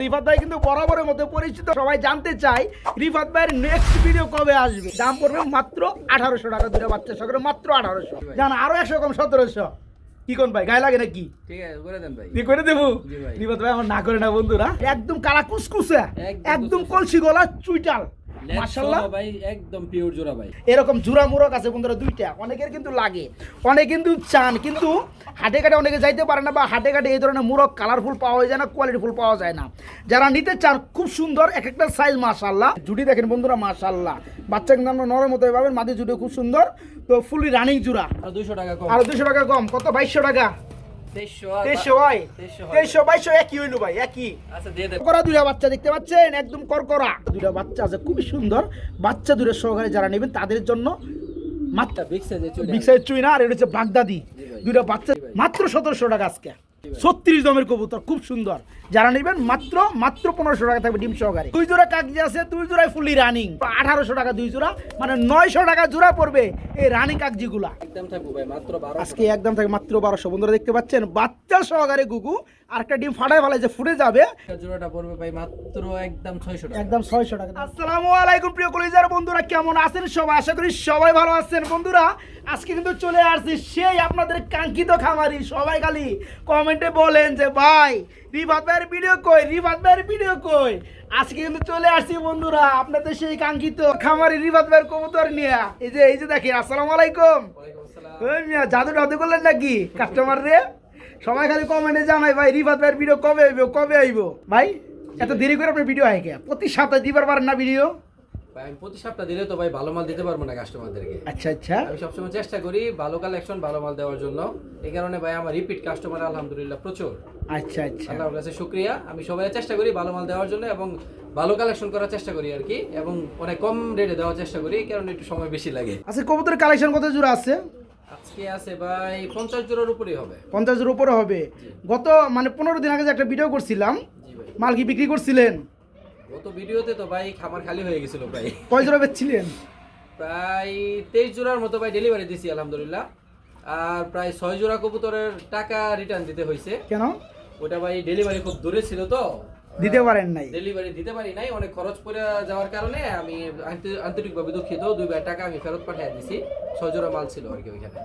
রিফাত ভাই কিন্তু বরাবরের মধ্যে পরিচিত, সবাই জানতে চাই রিফাত ভাইয়ের নেক্সট ভিডিও কবে আসবে। দাম পড়বে মাত্র 1800 টাকা, দুটো বাচ্চা সহ মাত্র 1800। জান আরো 100 কম 1700। কি কোন ভাই গায়ে লাগে নাকি? ঠিক আছে করে দেন ভাই। কি করে দেবো? জি ভাই। রিফাত ভাই আমার না করে না বন্ধুরা, একদম কালা কুসকুসে, একদম কলসি গলা চুইটাল মাশাআল্লাহ ভাই, একদম পিওর জোড়া ভাই। এরকম জোড়া মুরগ আছে বন্ধুরা দুইটা। অনেকের কিন্তু লাগে, অনেকে কিন্তু চান, কিন্তু হাটে ঘাটে অনেকে যাইতে পারে না, বা হাটে ঘাটে এই ধরনের মুরগ কালারফুল পাওয়া যায় না, কোয়ালিটিফুল পাওয়া যায় না। যারা নিতে চান খুব সুন্দর এক একটা সাইজ মাশাআল্লাহ। জুটি দেখেন বন্ধুরা মাশাআল্লাহ, বাচ্চা কিন্তু আমরা নরম মতো পাবেন, মাদি জুটি খুব সুন্দর। তো ফুলি রানিং জোড়া, আর 200 টাকা কম। আর 200 টাকা কম। কত? 2200 টাকা। 2300 হয়, 2300 2200 একই হইলো ভাই, একই। আচ্ছা দিয়ে দেন। করা দুইটা বাচ্চা দেখতে পাচ্ছেন, একদম করকরা দুইটা বাচ্চা আছে, খুবই সুন্দর বাচ্চা। দুটো সহকারে যারা নেবেন তাদের জন্য মাত্র বিগ সাইজের চুড়ি। বিগ সাইজ চুইনা, আর এটা হচ্ছে বাগদাদি। দুইটা বাচ্চা মাত্র 1700 টাকা আজকে। 36 দমের কবুতর, খুব সুন্দর। যারা নেবেন মাত্র 1500 টাকা থাকবে ডিম সহকারে। দুই জোড়া কাগজি আছে, দুই জোড়ায় ফুলি রানিং। 1800 টাকা দুই জোড়া, মানে 900 টাকা জোড়া পড়বে এই রানিং কাগজিগুলা। একদম থাকবে ভাই মাত্র 1200। আজকে একদম থাকে মাত্র 1200। বন্ধুরা দেখতে পাচ্ছেন বাচ্চা সহকারে গুগু, আর একটা ডিম ফাটায় ফেলায় যে ফুটে যাবে। জোড়াটা পড়বে ভাই মাত্র একদম 600 টাকা। একদম 600 টাকা। আসসালামু আলাইকুম প্রিয় কলিজার বন্ধুরা, কেমন আছেন সবাই? আশা করি সবাই ভালো আছেন। বন্ধুরা আজকে কিন্তু চলে আসছি সেই আপনাদের কাঙ্ক্ষিত খামারি। সবাই খালি কমেন্টে বলেন যে ভাই রিফাত ভাইয়ের ভিডিও কই, রিফাত ভাইয়ের ভিডিও কই। আজকে কিন্তু চলে আসছি বন্ধুরা আপনাদের সেই কাঙ্ক্ষিত খামারি রিফাত ভাইয়ের কবুতর নিয়ে। এই যে দেখেন। আসসালামু আলাইকুম। ওয়ালাইকুম আসসালাম। ওই মিয়া জাদু টাদু করলেন নাকি কাস্টমার রে? সবাই খালি কমেন্টে জানাই ভাই রিফাত ভাইয়ের ভিডিও কবে আইব, কবে আইব। ভাই এত দেরি করে আপনার ভিডিও আয় কে? প্রতি সপ্তাহে দিবার পারেন না ভিডিও? ভাই আমি প্রতি সপ্তাহ দিলে তো ভাই ভালো মাল দিতে পারবো না কাস্টমারদেরকে। আচ্ছা আচ্ছা। আমি সবসময় চেষ্টা করি ভালো কালেকশন ভালো মাল দেওয়ার জন্য। এই কারণে ভাই আমার রিপিট কাস্টমার আলহামদুলিল্লাহ প্রচুর। আচ্ছা আচ্ছা। আল্লাহর কাছে শুকরিয়া। আমি সবাই চেষ্টা করি ভালো মাল দেওয়ার জন্য এবং ভালো কালেকশন করার চেষ্টা করি আর কি, এবং অনেক কম রেটে দেওয়ার চেষ্টা করি, কারণ একটু সময় বেশি লাগে। আচ্ছা কবুতরের কালেকশন কত জোড়া আছে? আজকে আছে ভাই 50 জোড়ার উপরেই হবে। 50 জোড়ার উপরে হবে। গত মানে 15 দিন আগে যে একটা ভিডিও করছিলাম, জি ভাই। মাল কি বিক্রি করছিলেন? গত ভিডিওতে তো ভাই খামার খালি হয়ে গেছিল প্রায়। কয় জোড়া বেচছিলেন? প্রায় 23 জোড়ার মতো ভাই ডেলিভারি দিছি আলহামদুলিল্লাহ। আর প্রায় 6 জোড়া কবুতরের টাকা রিটার্ন দিতে হয়েছে। কেন? ওটা ভাই ডেলিভারি খুব দূরে ছিল তো দিতে পারেন নাই? ডেলিভারি দিতে পারি নাই, অনেক খরচ পড়ে যাওয়ার কারণে আমি আন্তরিকভাবে দুঃখিত। 2 টাকা আমি ফেরত পাঠিয়ে দিছি। 6 জোড়া মাল ছিল আর কি ওইখানে।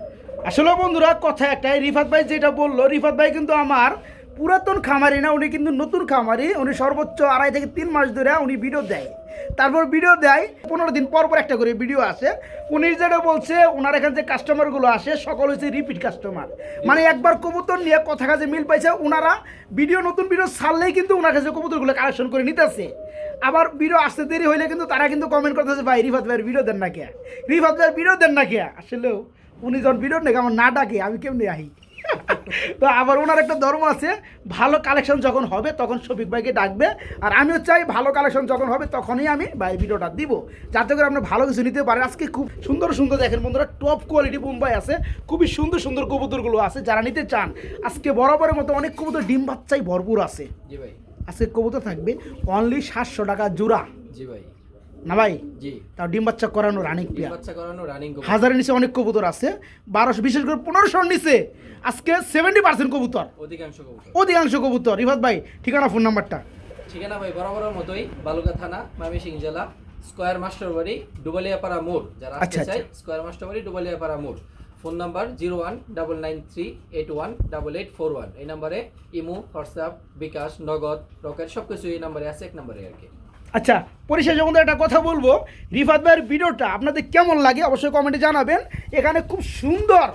আসলে বন্ধুরা কথা একটাই, রিফাত ভাই যেটা বললো, রিফাত ভাই কিন্তু আমার পুরাতন খামারি না, উনি কিন্তু নতুন খামারি। উনি সর্বোচ্চ 2.5 থেকে 3 মাস ধরে উনি ভিডিও দেয়, তারপর ভিডিও দেয় 15 দিন পর পর একটা করে ভিডিও আসে। উনি যেটা বলছে ওনার এখানে যে কাস্টমারগুলো আসে সকল হচ্ছে রিপিট কাস্টমার, মানে একবার কবুতর নিয়ে কথা কাজে মিল পাইছে। ওনারা ভিডিও নতুন ভিডিও ছাড়লেই কিন্তু ওনার কাছে কবুতরগুলো কালেকশন করে নিতেছে। আবার ভিডিও আসতে দেরি হইলে কিন্তু তারা কিন্তু কমেন্ট করতেছে ভাই রিফাত ভাইয়ের ভিডিও দেন না কে, রিফাত ভাইয়ের ভিডিও দেন না কে। আসলেও উনি যখন ভিডিও নাকি আমার না ডাকে আমি কেমনি আহি। তো আবার ওনার একটা ধর্ম আছে, ভালো কালেকশন যখন হবে তখন শফিক ভাইকে ডাকবে, আর আমিও চাই ভালো কালেকশন যখন হবে তখনই আমি ভাই ভিডিওটা দিব, যাতে করে আপনি ভালো কিছু নিতে পারেন। আজকে খুব সুন্দর সুন্দর দেখেন বন্ধুরা, টপ কোয়ালিটি বোম্বাই আছে, খুবই সুন্দর সুন্দর কবুতরগুলো আছে। যারা নিতে চান আজকে বরাবরের মতো অনেক কবুতর ডিম বাচ্চাই ভরপুর আছে। জি ভাই। আজকে কবুতর থাকবে অনলি 700 টাকা জোড়া। জি ভাই। না ভাই? জি। তাও ডিম বাচ্চা করানো রানিং ডিম পেয়ার, বাচ্চা করানো রানিং কবুতর। হাজারের নিচে অনেক কবুতর আছে। 1200 বিশেষ করে 1500 নিচে আজকে 70% কবুতর, অধিকাংশ কবুতর। অধিকাংশ কবুতর। রিফাত ভাই ঠিকানা ফোন নাম্বারটা? ঠিকানা ভাই বরাবরের মতোই, বালুকা থানা, ময়মনসিংহ জেলা, স্কয়ার মাস্টার বাড়ি, ডুবালিয়াপাড়া মোড়। যারা আচ্ছা, আসতে চাই স্কয়ার মাস্টার বাড়ি, ডুবালিয়াপাড়া মোড়। Phone number 019938188841। এই নাম্বারে ইমো, হোয়াটসঅ্যাপ, বিকাশ, নগদ, রকেট সবকিছু এই নাম্বারে আছে, এক নাম্বারে আর কি। আচ্ছা পরিশেষে বন্ধু একটা কথা বলবো, রিফাত ভাইয়ের ভিডিওটা আপনাদের কেমন লাগে অবশ্যই কমেন্টে জানাবেন। এখানে খুব সুন্দর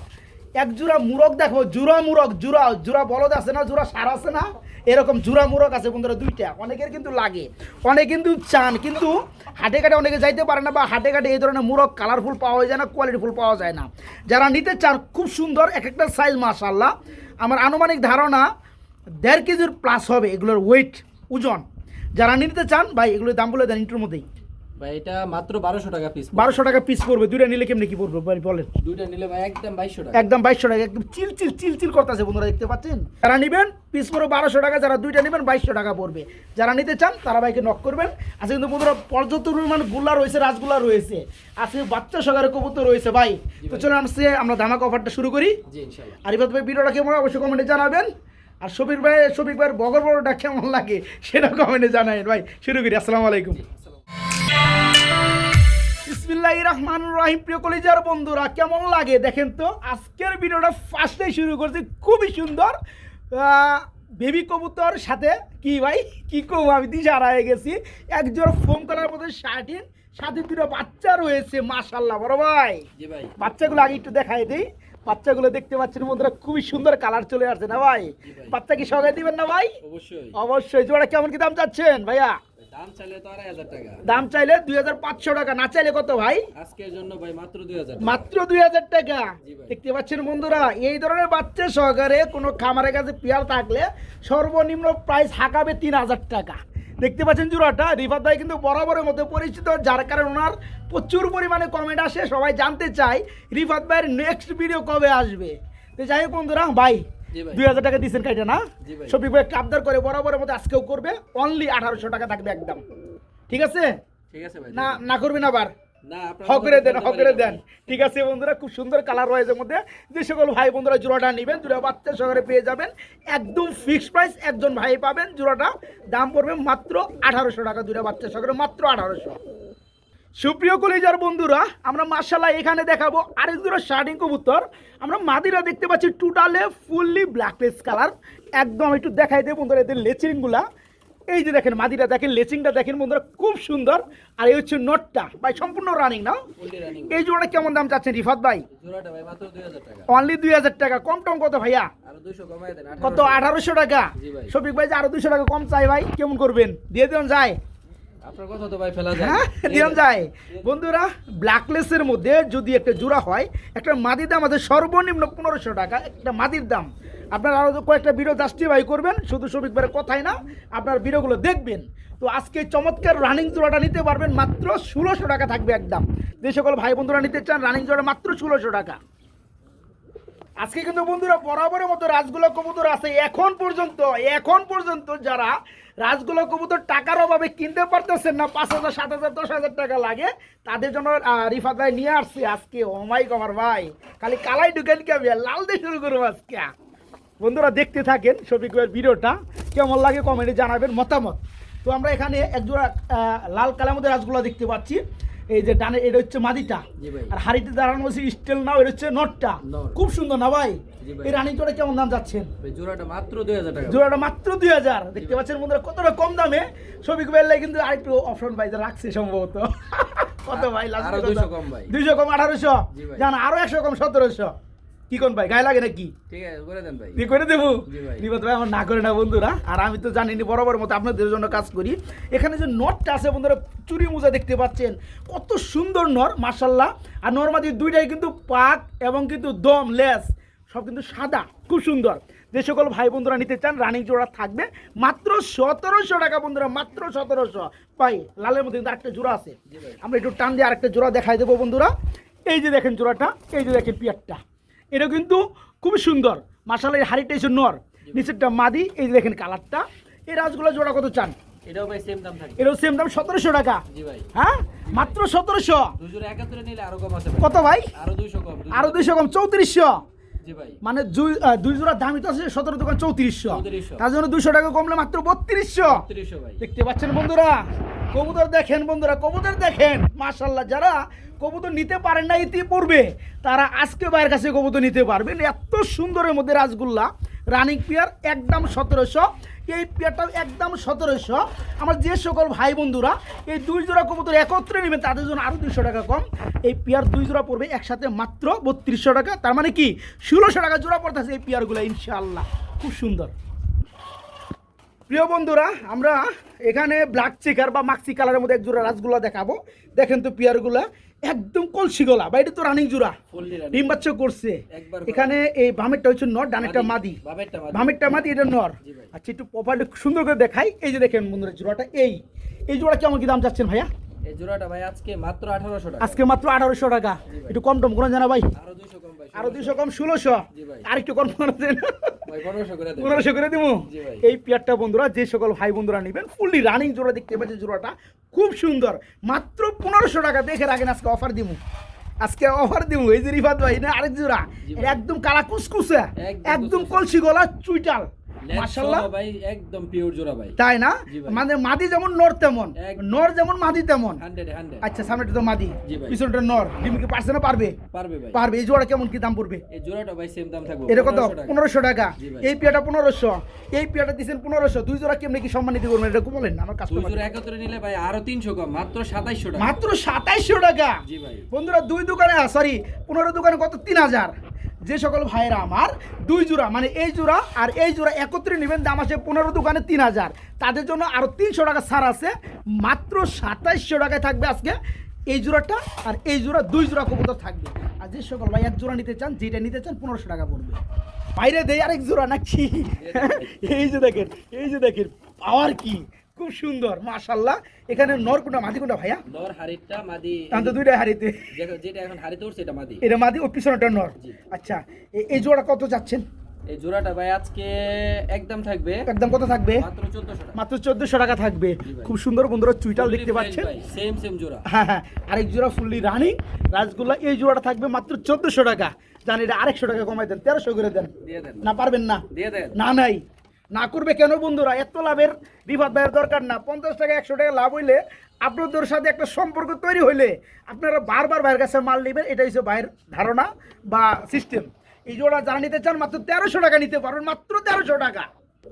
এক জোড়া মুরগ দেখো, জোড়া মুরগ, জোড়া জোড়া বলদ আছে না, জোড়া সার আছে না, এরকম জোড়া মুরগ আছে বন্ধুরা দুইটা। অনেকের কিন্তু লাগে, অনেকে কিন্তু চান, কিন্তু হাটে ঘাটে অনেকে যাইতে পারে না, বা হাটে ঘাটে এই ধরনের মুরগ কালারফুল পাওয়া যায় না, কোয়ালিটিফুল পাওয়া যায় না। যারা নিতে চান খুব সুন্দর এক একটা সাইজ মাশাআল্লাহ, আমার আনুমানিক ধারণা 1.5 কেজির প্লাস হবে এগুলোর ওয়েট, ওজন। যারা নিতে চান ভাই এগুলোর দাম বলে দেন ইন্টুর মধ্যেই। ভাই এটা মাত্র 1200 টাকা পিস। 1200 টাকা পিস পড়বে। দুইটা নিলে কেমনি কি পড়বে ভাই বলেন? দুইটা নিলে ভাই একদম 2200 টাকা। একদম 2200 টাকা, একদম চিল চিল চিল চিল করতেছে বন্ধুরা, দেখতে পাচ্ছেন। যারা নেবেন পিস পড়বে 1200 টাকা, যারা দুইটা নেবেন 2200 টাকা পড়বে। যারা নিতে চান তারা ভাইকে নক করবেন। আজকে কিন্তু বন্ধুরা পর্যাপ্ত পরিমাণ গুল্লা রয়েছে, রাজগুলা রয়েছে, আজকে বাচ্চা সহকারে কবুতর রয়েছে ভাই। তো চলুন আমরা ধামাকা অফারটা শুরু করি। জি ইনশাআল্লাহ। আর রিফাত ভাই ভিডিওটা কেমন অবশ্যই কমেন্টে জানাবেন। আর শফিক ভাইয়ের বগর বড়টা কেমন লাগে সেটা কমেন্টে জানাই ভাই। শুরু করি। আসসালামু আলাইকুম। বিসমিল্লাহির রহমানির রহিম। প্রিয় কলিজার বন্ধুরা, কেমন লাগে দেখেন তো। আজকের ভিডিওটা ফার্স্টেই শুরু করছি, খুবই সুন্দর বেবি কবুতর সাথে কি ভাই কি কম, আমি দিশারা হয়ে গেছি। একজোড়া ফোম কালার মধ্যে শার্টিন, সাথে দুটো বাচ্চা রয়েছে মাশাআল্লাহ। বড় ভাই বাচ্চাগুলো আগে একটু দেখাই দিই। বাচ্চাগুলো দেখতে পাচ্ছেন বন্ধুরা, খুবই সুন্দর কালার চলে আসছে না ভাই? বাচ্চা কি সগাই দিবেন না ভাই? অবশ্যই। জোড়া কেমন কি দাম চাচ্ছেন ভাইয়া? দাম চাইলে তো 2500 টাকা। দাম চাইলে 2500 টাকা, না চাইলে কত ভাই? আজকের জন্য ভাই মাত্র 2000 টাকা। মাত্র 2000 টাকা। দেখতে পাচ্ছেন বন্ধুরা, এই ধরনের বাচ্চা সহকারে কোনো খামারের কাছে পেয়ার থাকলে সর্বনিম্ন প্রাইস হাঁকাবে 3000 টাকা। দেখতে পাচ্ছেন জোড়াটা। রিফাত ভাই কিন্তু বরাবরের মধ্যে পরিচিত, যার কারণে ওনার প্রচুর পরিমাণে কমেন্ট আসে, সবাই জানতে চায় রিফাত ভাইয়ের নেক্সট ভিডিও কবে আসবে। তো যাই হোক বন্ধুরা, ভাই 2000 টাকা দিচ্ছেন কাইটা না? শফিক ভাই একটা আবদার করে বরাবরের মধ্যে আজকেও করবে, অনলি 1800 টাকা থাকবে একদম। ঠিক আছে? ঠিক আছে ভাই। না করবেন আবার? না, আপনারা হকরে দেন। ঠিক আছে বন্ধুরা, খুব সুন্দর কালার রয়েছে মধ্যে। যে সকল ভাই বন্ধুরা জোড়াটা নেবেন, জোড়া বাচ্চা সহকারে পেয়ে যাবেন, একদম ফিক্সড প্রাইস। একজন ভাই পাবেন, জোড়াটা দাম পড়বে মাত্র 1800 টাকা, জোড়া বাচ্চা সহকারে মাত্র 1800। সুপ্রিয় কলিজার বন্ধুরা, আমরা মাশাআল্লাহ এখানে দেখাবো আরেক জোড়া শার্টিং কবুতর। আমরা মাদিরা দেখতে পাচ্ছি টোটালে ফুললি ব্ল্যাকলেস কালার, একদম একটু দেখাই দেব বন্ধুরা এদের লেচিংগুলা। এই যে দেখেন মাদিরা, দেখেন লেচিংটা দেখেন বন্ধুরা, খুব সুন্দর। আর এই হচ্ছে নটটা ভাই, সম্পূর্ণ রানিং না? এই জোড়াটা কেমন দাম চাচ্ছেন রিফাত ভাই? জোড়াটা ভাই মাত্র 2000 টাকা। অনলি 2000 টাকা। কম টম কত ভাইয়া? আরো 200 কমায় দেন। কত? 1800 টাকা। শফিক ভাই যে আরো 200 টাকা কম চাই ভাই, কেমন করবেন? দিয়ে দেন যায়? আপনার কথা তো ভাই ফেলা যায়। হ্যাঁ, দিন যায়। বন্ধুরা, ব্ল্যাকলেসের মধ্যে যদি একটা জোড়া হয়, একটা মাদির দাম আছে সর্বনিম্ন 1500 টাকা একটা মাদির দাম। আপনারা আরও কয়েকটা ভিডিও জাস্টিফাই করবেন, শুধু শফিক ভাইয়ের কথাই না, আপনার ভিডিওগুলো দেখবেন। তো আজকে চমৎকার রানিং জোড়াটা নিতে পারবেন মাত্র 1600 টাকা থাকবে একদম। যে সকল ভাই বন্ধুরা নিতে চান রানিং জোড়া মাত্র 1600 টাকা। আজকে কিন্তু বন্ধুরা বরাবরের মতো রাজগুলো কবুতর আছে। এখন পর্যন্ত যারা রাজগুলো কবুতর টাকার অভাবে কিনতে পারতেছেন না, 5000 7000 10000 টাকা লাগে, তাদের জন্য রিফাত ভাই নিয়ে আসছে আজকে। ও মাই গড ভাই, খালি কালাই ঢুকেন কে লাল দিয়ে শুরু করবো আজকে। বন্ধুরা দেখতে থাকেন শফিক ভাইয়ের ভিডিওটা, কেমন লাগে কমেন্টে জানাবেন মতামত। তো আমরা এখানে একজোড়া লাল কালার মধ্যে রাজগুলো দেখতে পাচ্ছি। এই যে ডানে এটা হচ্ছে মাদিটা, আর হাড়িতে দাঁড়ানো হচ্ছে স্টিল নাও, এটা হচ্ছে নটটা। খুব সুন্দর না ভাই? এই রানিং জোড়া কেমন দাম যাচ্ছেন? জোড়াটা মাত্র 2000 টাকা। জোড়াটা মাত্র 2000। দেখতে পাচ্ছেন বন্ধুরা কতটা কম দামে শফিক ভাইয়ের কিন্তু আরেকটু অপশন ভাই রাখছে সম্ভবত। কত ভাই? আরো 200 কম ভাই। 200 কম 1800। জান আরো 100 কম 1700। কি কোন ভাই, গায়ে লাগে নাকি? ঠিক আছে, করে দেন ভাই। কি করে দেবো? রিফাত ভাই আমার না করে না বন্ধুরা। আর আমি তো জানিনি বরাবর মতো আপনাদের জন্য কাজ করি। এখানে যে নটটা আছে বন্ধুরা, চুরি মোজা দেখতে পাচ্ছেন, কত সুন্দর নর মাশাআল্লাহ। আর নরমাদি দুইটাই কিন্তু পাক এবং কিন্তু দম লেস সব কিন্তু সাদা, খুব সুন্দর। যে সকল ভাই বন্ধুরা নিতে চান রানিং জোড়া থাকবে মাত্র 1700 টাকা বন্ধুরা, মাত্র 1700। ভাই লালের মধ্যে কিন্তু আরেকটা জোড়া আছে, আমরা একটু টান দিয়ে আরেকটা জোড়া দেখাই দেবো বন্ধুরা। এই যে দেখেন জোড়াটা, এই যে দেখেন পিয়ারটা, এটা কিন্তু খুব সুন্দর মাশাআল্লাহ। এই হাড়িটা এসে নর, নিচেরটা মাদি। এই যে দেখেন কালারটা। এই রাজগুলো জোড়া কত চান? এটাও ভাই সেম দাম থাকে। এটাও সেম দাম 1700 টাকা। জি ভাই। হ্যাঁ, মাত্র 1700। দুই জোড়া একাত্তরে নিলে আরো কম আছে। কত ভাই? আরো 200 কম। আরো 200 কম 3400। জি ভাই। মানে দুই জোড়া দামই তো আছে 17 দোকান 3400, তার জন্য 200 টাকা কমলে মাত্র 3200 ভাই। দেখতে পাচ্ছেন বন্ধুরা, কবুতর দেখেন বন্ধুরা, কবুতর দেখেন মাশাআল্লাহ। যারা কবুতর নিতে পারেন না ইতিপূর্বে, তারা আজকে ভাইয়ের কাছে কবুতর নিতে পারবেন। এত সুন্দরের মধ্যে রাজগুল্লা রানিং পেয়ার একদম 1700। এই পেয়ারটাও একদম 1700। আমার যে সকল ভাই বন্ধুরা এই দুই জোড়া কবুতর একত্রে নেবেন, তাদের জন্য আরও 200 টাকা কম। এই পেয়ার দুই জোড়া পড়বে একসাথে মাত্র 3200 টাকা। তার মানে কি 1600 টাকা জোড়া পড়তেছে এই পেয়ারগুলো ইনশাআল্লাহ। খুব সুন্দর। প্রিয় বন্ধুরা, আমরা এখানে ব্ল্যাক চেকার বা মাক্সি কালারের মধ্যে এক জোড়া রাজগুলা দেখাবো। দেখেন তো পেয়ারগুলা একদম কলসি গলা, বা এটা তো রানিং জোড়া, ডিম বাচ্চা করছে। এখানে এই বামেরটা হচ্ছে নর, ডানেরটা মাদি। বামেরটা মাদি, এটা নর। আচ্ছা, একটু প্রপারলি সুন্দর করে দেখাই। এই যে দেখেন বন্ধুরা জোড়াটা, এই জোড়া কেমন কি দাম যাচ্ছেন ভাইয়া? এই জোড়াটা ভাই আজকে মাত্র 1800 টাকা। আজকে মাত্র 1800 টাকা। একটু কম টম করেন জানা ভাই? আরো 200 কম ভাই। আরো 200 কম 1600। আর একটু কম করে দেন ভাই, 1500 করে দেন। 1500 করে দেবো। এই পেয়ারটা বন্ধুরা যে সকল ভাই বন্ধুরা নেবেন, ফুললি রানিং জোড়া দেখতে পাচ্ছেন, জোড়াটা খুব সুন্দর। মাত্র 1500 টাকা। দেখে রাখেন, আজকে অফার দিব, আজকে অফার দিব। এই যে রিফাত ভাই না আরেক জোড়া, একদম কালা কুসকুসে, একদম কলসি গলা চুইটাল, মাশাআল্লাহ ভাই একদম পিওর জোড়া ভাই। তাই না? জি ভাই। মানে মাদি যেমন নর তেমন, একদম। নর যেমন মাদি তেমন। 100 আচ্ছা, সামনেটা তো মাদি, জি ভাই। পিছনটা নর। ডিম কি পারছে না পারবে? পারবে ভাই। পারবে। এই জোড়া কেমন কি দাম পড়বে? এই জোড়াটা ভাই সেম দাম থাকবে এটা কত? 1500 টাকা। 1500 টাকা। জি ভাই। এই পেয়াটা 1500, এই পেয়াটা দিছেন 1500। দুই জোড়া কেমনে কি সম্মানিত করবেন এটা একটু বলেন আমার দুই কাস্টমার। জোড়া একত্রে নিলে ভাই আরো 300 কম, মাত্র 2700 টাকা। মাত্র 2700 টাকা। জি ভাই। বন্ধুরা দুই দোকানে সরি 15 দোকানে কত? 3000। যে সকল ভাইরা আমার দুই জোড়া মানে এই জোড়া আর এই জোড়া একত্রে নেবেন, দাম আছে 15 দোকানে 3000। তাদের জন্য আরো 300 টাকা ছাড় আছে, মাত্র 2700 টাকায় থাকবে আজকে এই জোড়াটা। আর এই জোড়া দুই জোড়া কবুতর থাকবে। আর যে সকল ভাই এক জোড়া নিতে চান, যেটা নিতে চান 1500 টাকা পড়বে। বাইরে দেয় আরেক জোড়া নাকি? এই যে দেখেন, এই যে দেখেন পাওয়ার কি খুব সুন্দর মাশাআল্লাহ। এখানে নর কোনটা মাদি কোনটা ভাইয়া? নর হারিটা মাদি, আমি তো দুইটা হারিতে। যেটা এখন হারিতে উঠছে এটা মাদি। এটা মাদি, ওর পিছনেটা নর। জি। আচ্ছা, এই জোড়া কত যাচ্ছেন? এই জোড়াটা ভাই আজকে একদম থাকবে, একদম কত থাকবে? মাত্র 1400 টাকা। মাত্র 1400 টাকা থাকবে। জি ভাই। খুব সুন্দর বন্ধুরা চুইটাল দেখতে পাচ্ছেন। সেম জোড়া। হ্যাঁ হ্যাঁ, আরেক জোড়া ফুললি রানিং রাজগোল্লা। এই জোড়াটা থাকবে মাত্র 1400 টাকা। জানি এটা 100 টাকা কমাই দেন, 1300 করে দেন। দিয়ে দেন। না পারবেন না? দিয়ে দেন। না নাই, না করবে কেন বন্ধুরা? এত লাভের রিফাত ভাইয়ের দরকার না। 50 টাকা 100 টাকা লাভ হইলে, আপনাদের সাথে একটা সম্পর্ক তৈরি হইলে আপনারা বারবার ভাইয়ের কাছে মাল নেবেন। এটা হচ্ছে ভাইয়ের ধারণা বা সিস্টেম। এই জোড়া যারা নিতে চান মাত্র 1300 টাকা নিতে পারবেন, মাত্র 1300 টাকা।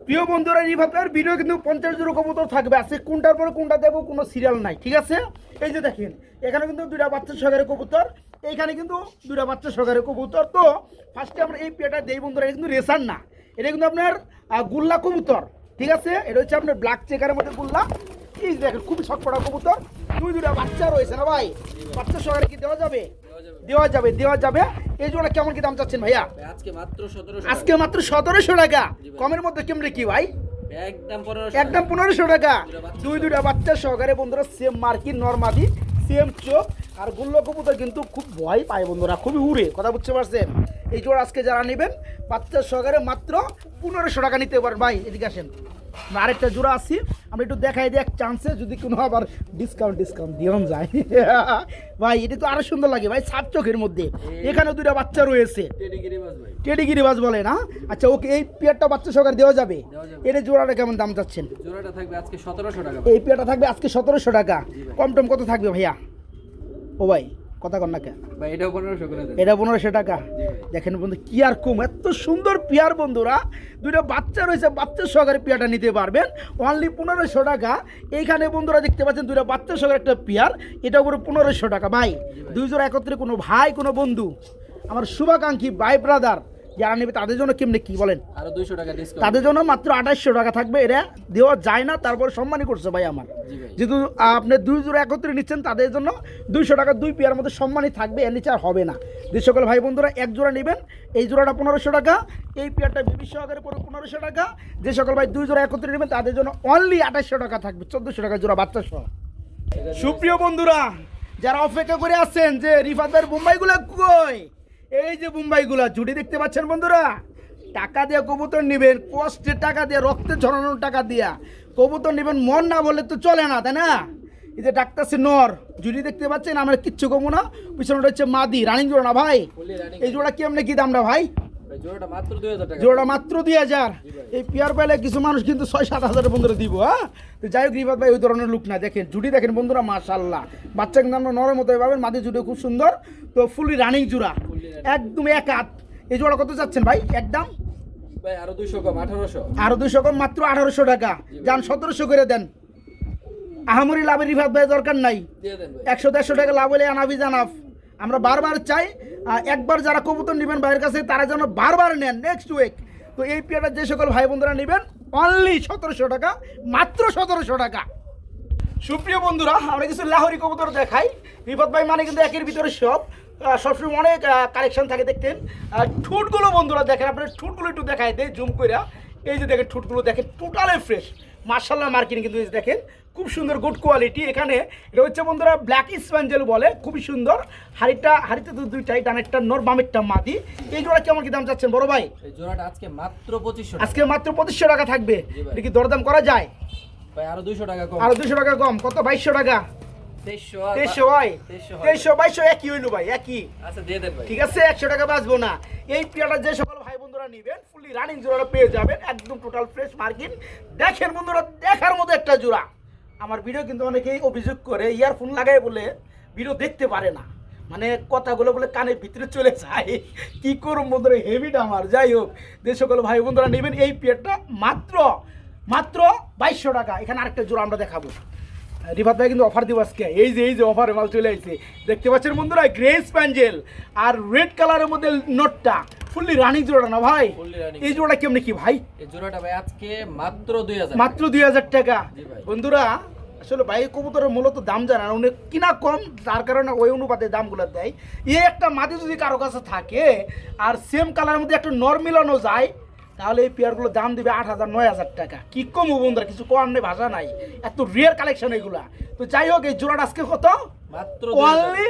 প্রিয় বন্ধুরা, রিফাত ভাইয়ের ভিডিও কিন্তু 50 জোড়া কবুতর থাকবে। আজকে কোনটার পরে কোনটা দেবো কোনো সিরিয়াল নাই, ঠিক আছে? এই যে দেখেন, এখানে কিন্তু দুইটা বাচ্চা সহকারে কবুতর, এইখানে কিন্তু দুইটা বাচ্চা সহকারে কবুতর। তো ফার্স্টে আমরা এই পেয়াটা দেই বন্ধুরা। এটা কিন্তু রেসার না, এটা কিন্তু আপনার গুল্লা কবুতর, ঠিক আছে? এটা হচ্ছে আপনার ব্ল্যাক চেকারের মধ্যে গুল্লা। এই যে দেখেন খুবই ছটপটা কবুতর, দুইটা বাচ্চা রয়েছে না ভাই? বাচ্চা সহকারে কি দেওয়া যাবে? দেওয়া যাবে, দেওয়া যাবে। এই জোড়া কেমন কি দাম চাচ্ছেন ভাইয়া? আজকে মাত্র 1700। আজকে মাত্র 1700 টাকা। কমের মধ্যে কেমনে কি ভাই? একদম 1500। একদম 1500 টাকা। দুইটা বাচ্চা সহকারে বন্ধুরা, সেম মার্কিন নরমাদি, সেম চোখ। আর গুল্লো কবুতর কিন্তু খুব ভয় পায় বন্ধুরা, খুবই উড়ে, কথা বুঝতে পারছেন? এই জোড়া আজকে যারা নেবেন বাচ্চা সহকারে মাত্র 1500 টাকা নিতে পারেন। ভাই এদিকে আসেন, আমরা আরেকটা জোড়া আছি, আমরা একটু দেখাই দিই এক চান্সে, যদি কোনো আবার ডিসকাউন্ট দিয়ন যায়। ভাই এটা তো আরো সুন্দর লাগে ভাই, সাত চোখের মধ্যে। এখানে দুইটা বাচ্চা রয়েছে, টেডিগিরি বাজ বলে না? আচ্ছা ওকে, এই পেয়ারটা বাচ্চা সহকারে দেওয়া যাবে। এর জোড়াটা কেমন দাম চাচ্ছেন? জোড়াটা থাকবে আজকে 1700 টাকা। এই পেয়ারটা থাকবে আজকে 1700 টাকা। কম টম কত থাকবে ভাইয়া? ও ভাই কথা কন না কেন ভাই? এটাও 1500 করে দেন। এটা 1500 টাকা। দেখেন বন্ধু কি আর কম, এত সুন্দর পেয়ার বন্ধুরা। দুইটা বাচ্চা রয়েছে, বাচ্চা সহকারে পেয়ারটা নিতে পারবেন অনলি 1500 টাকা। এইখানে বন্ধুরা দেখতে পাচ্ছেন দুইটা বাচ্চা সহকারে একটা পেয়ার, এটা করে 1500 টাকা। ভাই দুই জোড়া একত্রে কোনো ভাই কোনো বন্ধু আমার শুভাকাঙ্ক্ষী ভাই ব্রাদার যারা নেবে তাদের জন্য কেমনে কি বলেন? আরো 200 টাকা ডিসকাউন্ট। তাদের জন্য মাত্র 2800 টাকা থাকবে। এটা দেওয়া যায় না, তারপর সম্মানই করছে ভাই আমার। যেহেতু আপনি দুই জোড়া একত্রে নিচ্ছেন, তাদের জন্য 200 টাকা দুই পেয়ার মধ্যে সম্মানই থাকবে, এর নিচে আর হবে না। যে সকল ভাই বন্ধুরা এক জোড়া নেবেন, এই জোড়াটা 1500 টাকা, এই পেয়ারটা বেবি সহকারে পড়বে 1500 টাকা। যে সকল ভাই দুই জোড়া একত্রে নেবেন তাদের জন্য অনলি 2800 টাকা থাকবে, 1400 টাকা জোড়া বাচ্চা সহ। সুপ্রিয় বন্ধুরা, যারা অপেক্ষা করে আছেন যে রিফাত ভাইয়ের বোম্বাইগুলো কই, এই যে বোম্বাইগুলা ঝুটি দেখতে পাচ্ছেন বন্ধুরা। টাকা দিয়ে কবুতর নেবেন, কষ্টে টাকা দিয়ে, রক্তে ঝরানোর টাকা দিয়া কবুতর নেবেন, মন না বললে তো চলে না, তাই না? এই যে ডাক্তার নর ঝুটি দেখতে পাচ্ছেন, আমরা কিচ্ছু কমু না। পিছনটা হচ্ছে মাদি, রানিং জোড়া না ভাই? এই জোড়া কেমনে কি দামটা ভাই? জোড়াটা মাত্র 2000 টাকা। জোড়া মাত্র 2000। এই পেয়ার পাইলে কিছু মানুষ কিন্তু 6-7 হাজারের বন্ধুরা দিব। হ্যাঁ, তো যাই হোক রিফাত ভাই ওই ধরনের লুক না। দেখেন ঝুটি দেখেন বন্ধুরা, মাশাআল্লাহ। বাচ্চা কিন্তু আমরা নরের মতো পাবেন, মাদি জুটি খুব সুন্দর। তো ফুলি রানিং জোড়া, একদম এক হাত। এই জোড়া কত যাচ্ছেন ভাই? একদম ভাই আরো 200 কম, 1800। আরো 200 কম, মাত্র 1800 টাকা। যান 1700 করে দেন। আহামরি লাভের রিফাত ভাই দরকার নাই, দিয়ে দেন ভাই। 100-150 টাকা লাভ হলে আনাবি জানাফ। আমরা বারবার চাই একবার যারা কবুতর নেবেন ভাইয়ের কাছে তারা যেন বারবার নেন নেক্সট উইক। তো এই পেয়ারটা যে সকল ভাই বন্ধুরা নেবেন অনলি 1700 টাকা, মাত্র 1700 টাকা। সুপ্রিয় বন্ধুরা, আমরা কিছু লাহোরি কবুতর দেখাই। রিফাত ভাই মানে কিন্তু একের ভিতরে সবসময় অনেক কালেকশন থাকে দেখতেন। ঠুটগুলো বন্ধুরা দেখেন, আপনার ঠুটগুলো একটু দেখাই দেয় জুম করে। এই যে দেখেন ঠুটগুলো দেখেন টোটালি ফ্রেশ, মার্শাল্লাহ মার্কিং কিন্তু এই যে দেখেন খুব সুন্দর গুড কোয়ালিটি। এখানে এটা হচ্ছে বন্ধুরা ব্ল্যাক স্প্যাঞ্জেল বলে, খুবই সুন্দর। হাড়িতে তো দুইটাই, ডানেরটা নর বামেরটা মাদি। এই জোড়া কেমন কি দাম চাচ্ছেন বড় ভাই? এই জোড়াটা আজকে মাত্র 2500 টাকা। আজকে মাত্র 2500 টাকা থাকবে। এটা কি দরদাম করা যায়? ভাই আরো 200 টাকা কম। আরো 200 টাকা কম, কত? 2200 টাকা। 2300 হয়, 2200 একই হইলো ভাই, একই। আচ্ছা দিয়ে দেন ভাই। ঠিক আছে, 100 টাকা বাঁচবো না। এই পেয়ারটা যে সকল ভাই বন্ধুরা নেবেন ফুললি রানিং জোড়াটা পেয়ে যাবেন একদম টোটাল ফ্রেশ মার্কিন। দেখেন বন্ধুরা, দেখার মতো একটা জোড়া। আমার ভিডিও কিন্তু অনেকেই অভিযোগ করে ইয়ারফোন লাগায় বলে ভিডিও দেখতে পারে না, মানে কথাগুলো বলে কানের ভিতরে চলে যায়। কি করুন বন্ধুরা, হেভিটা আমার। যাই হোক, যে সকল ভাই বন্ধুরা নেবেন এই পেয়ারটা মাত্র 2200 টাকা। এখানে আরেকটা জোড়া আমরা দেখাবো। রিফাত ভাই কিন্তু অফার দিব আজকে। এই যে অফারে মাল চলে আসছে, দেখতে পাচ্ছেন বন্ধুরা, গ্রে স্প্যাঞ্জেল আর রেড কালারের মধ্যে নোটটা ফুললি রানিং জোড়াটা না ভাই? এই জোড়াটা কেমনি কি ভাই? এই জোড়াটা ভাই আজকে মাত্র 2000, মাত্র 2000 টাকা। জি ভাই। বন্ধুরা আসলে ভাই কবুতরের মূলত দাম জানা না, উনি কিনা কম, তার কারণে ওই অনুপাতে দামগুলো দেয়। এই একটা মাটি যদি কারো কাছে থাকে আর সেম কালারের মধ্যে একটা নর মিলানো যায়, তাহলে এই পেয়ারগুলো দাম দিবে 8000 9000 টাকা। কি কম বন্ধুরা, কিছু কম নেই, ভাষা নাই, এত রিয়ার কালেকশন এগুলা। তো যাই হোক, এই জোড়াটা আজকে কত? মাত্র অনলি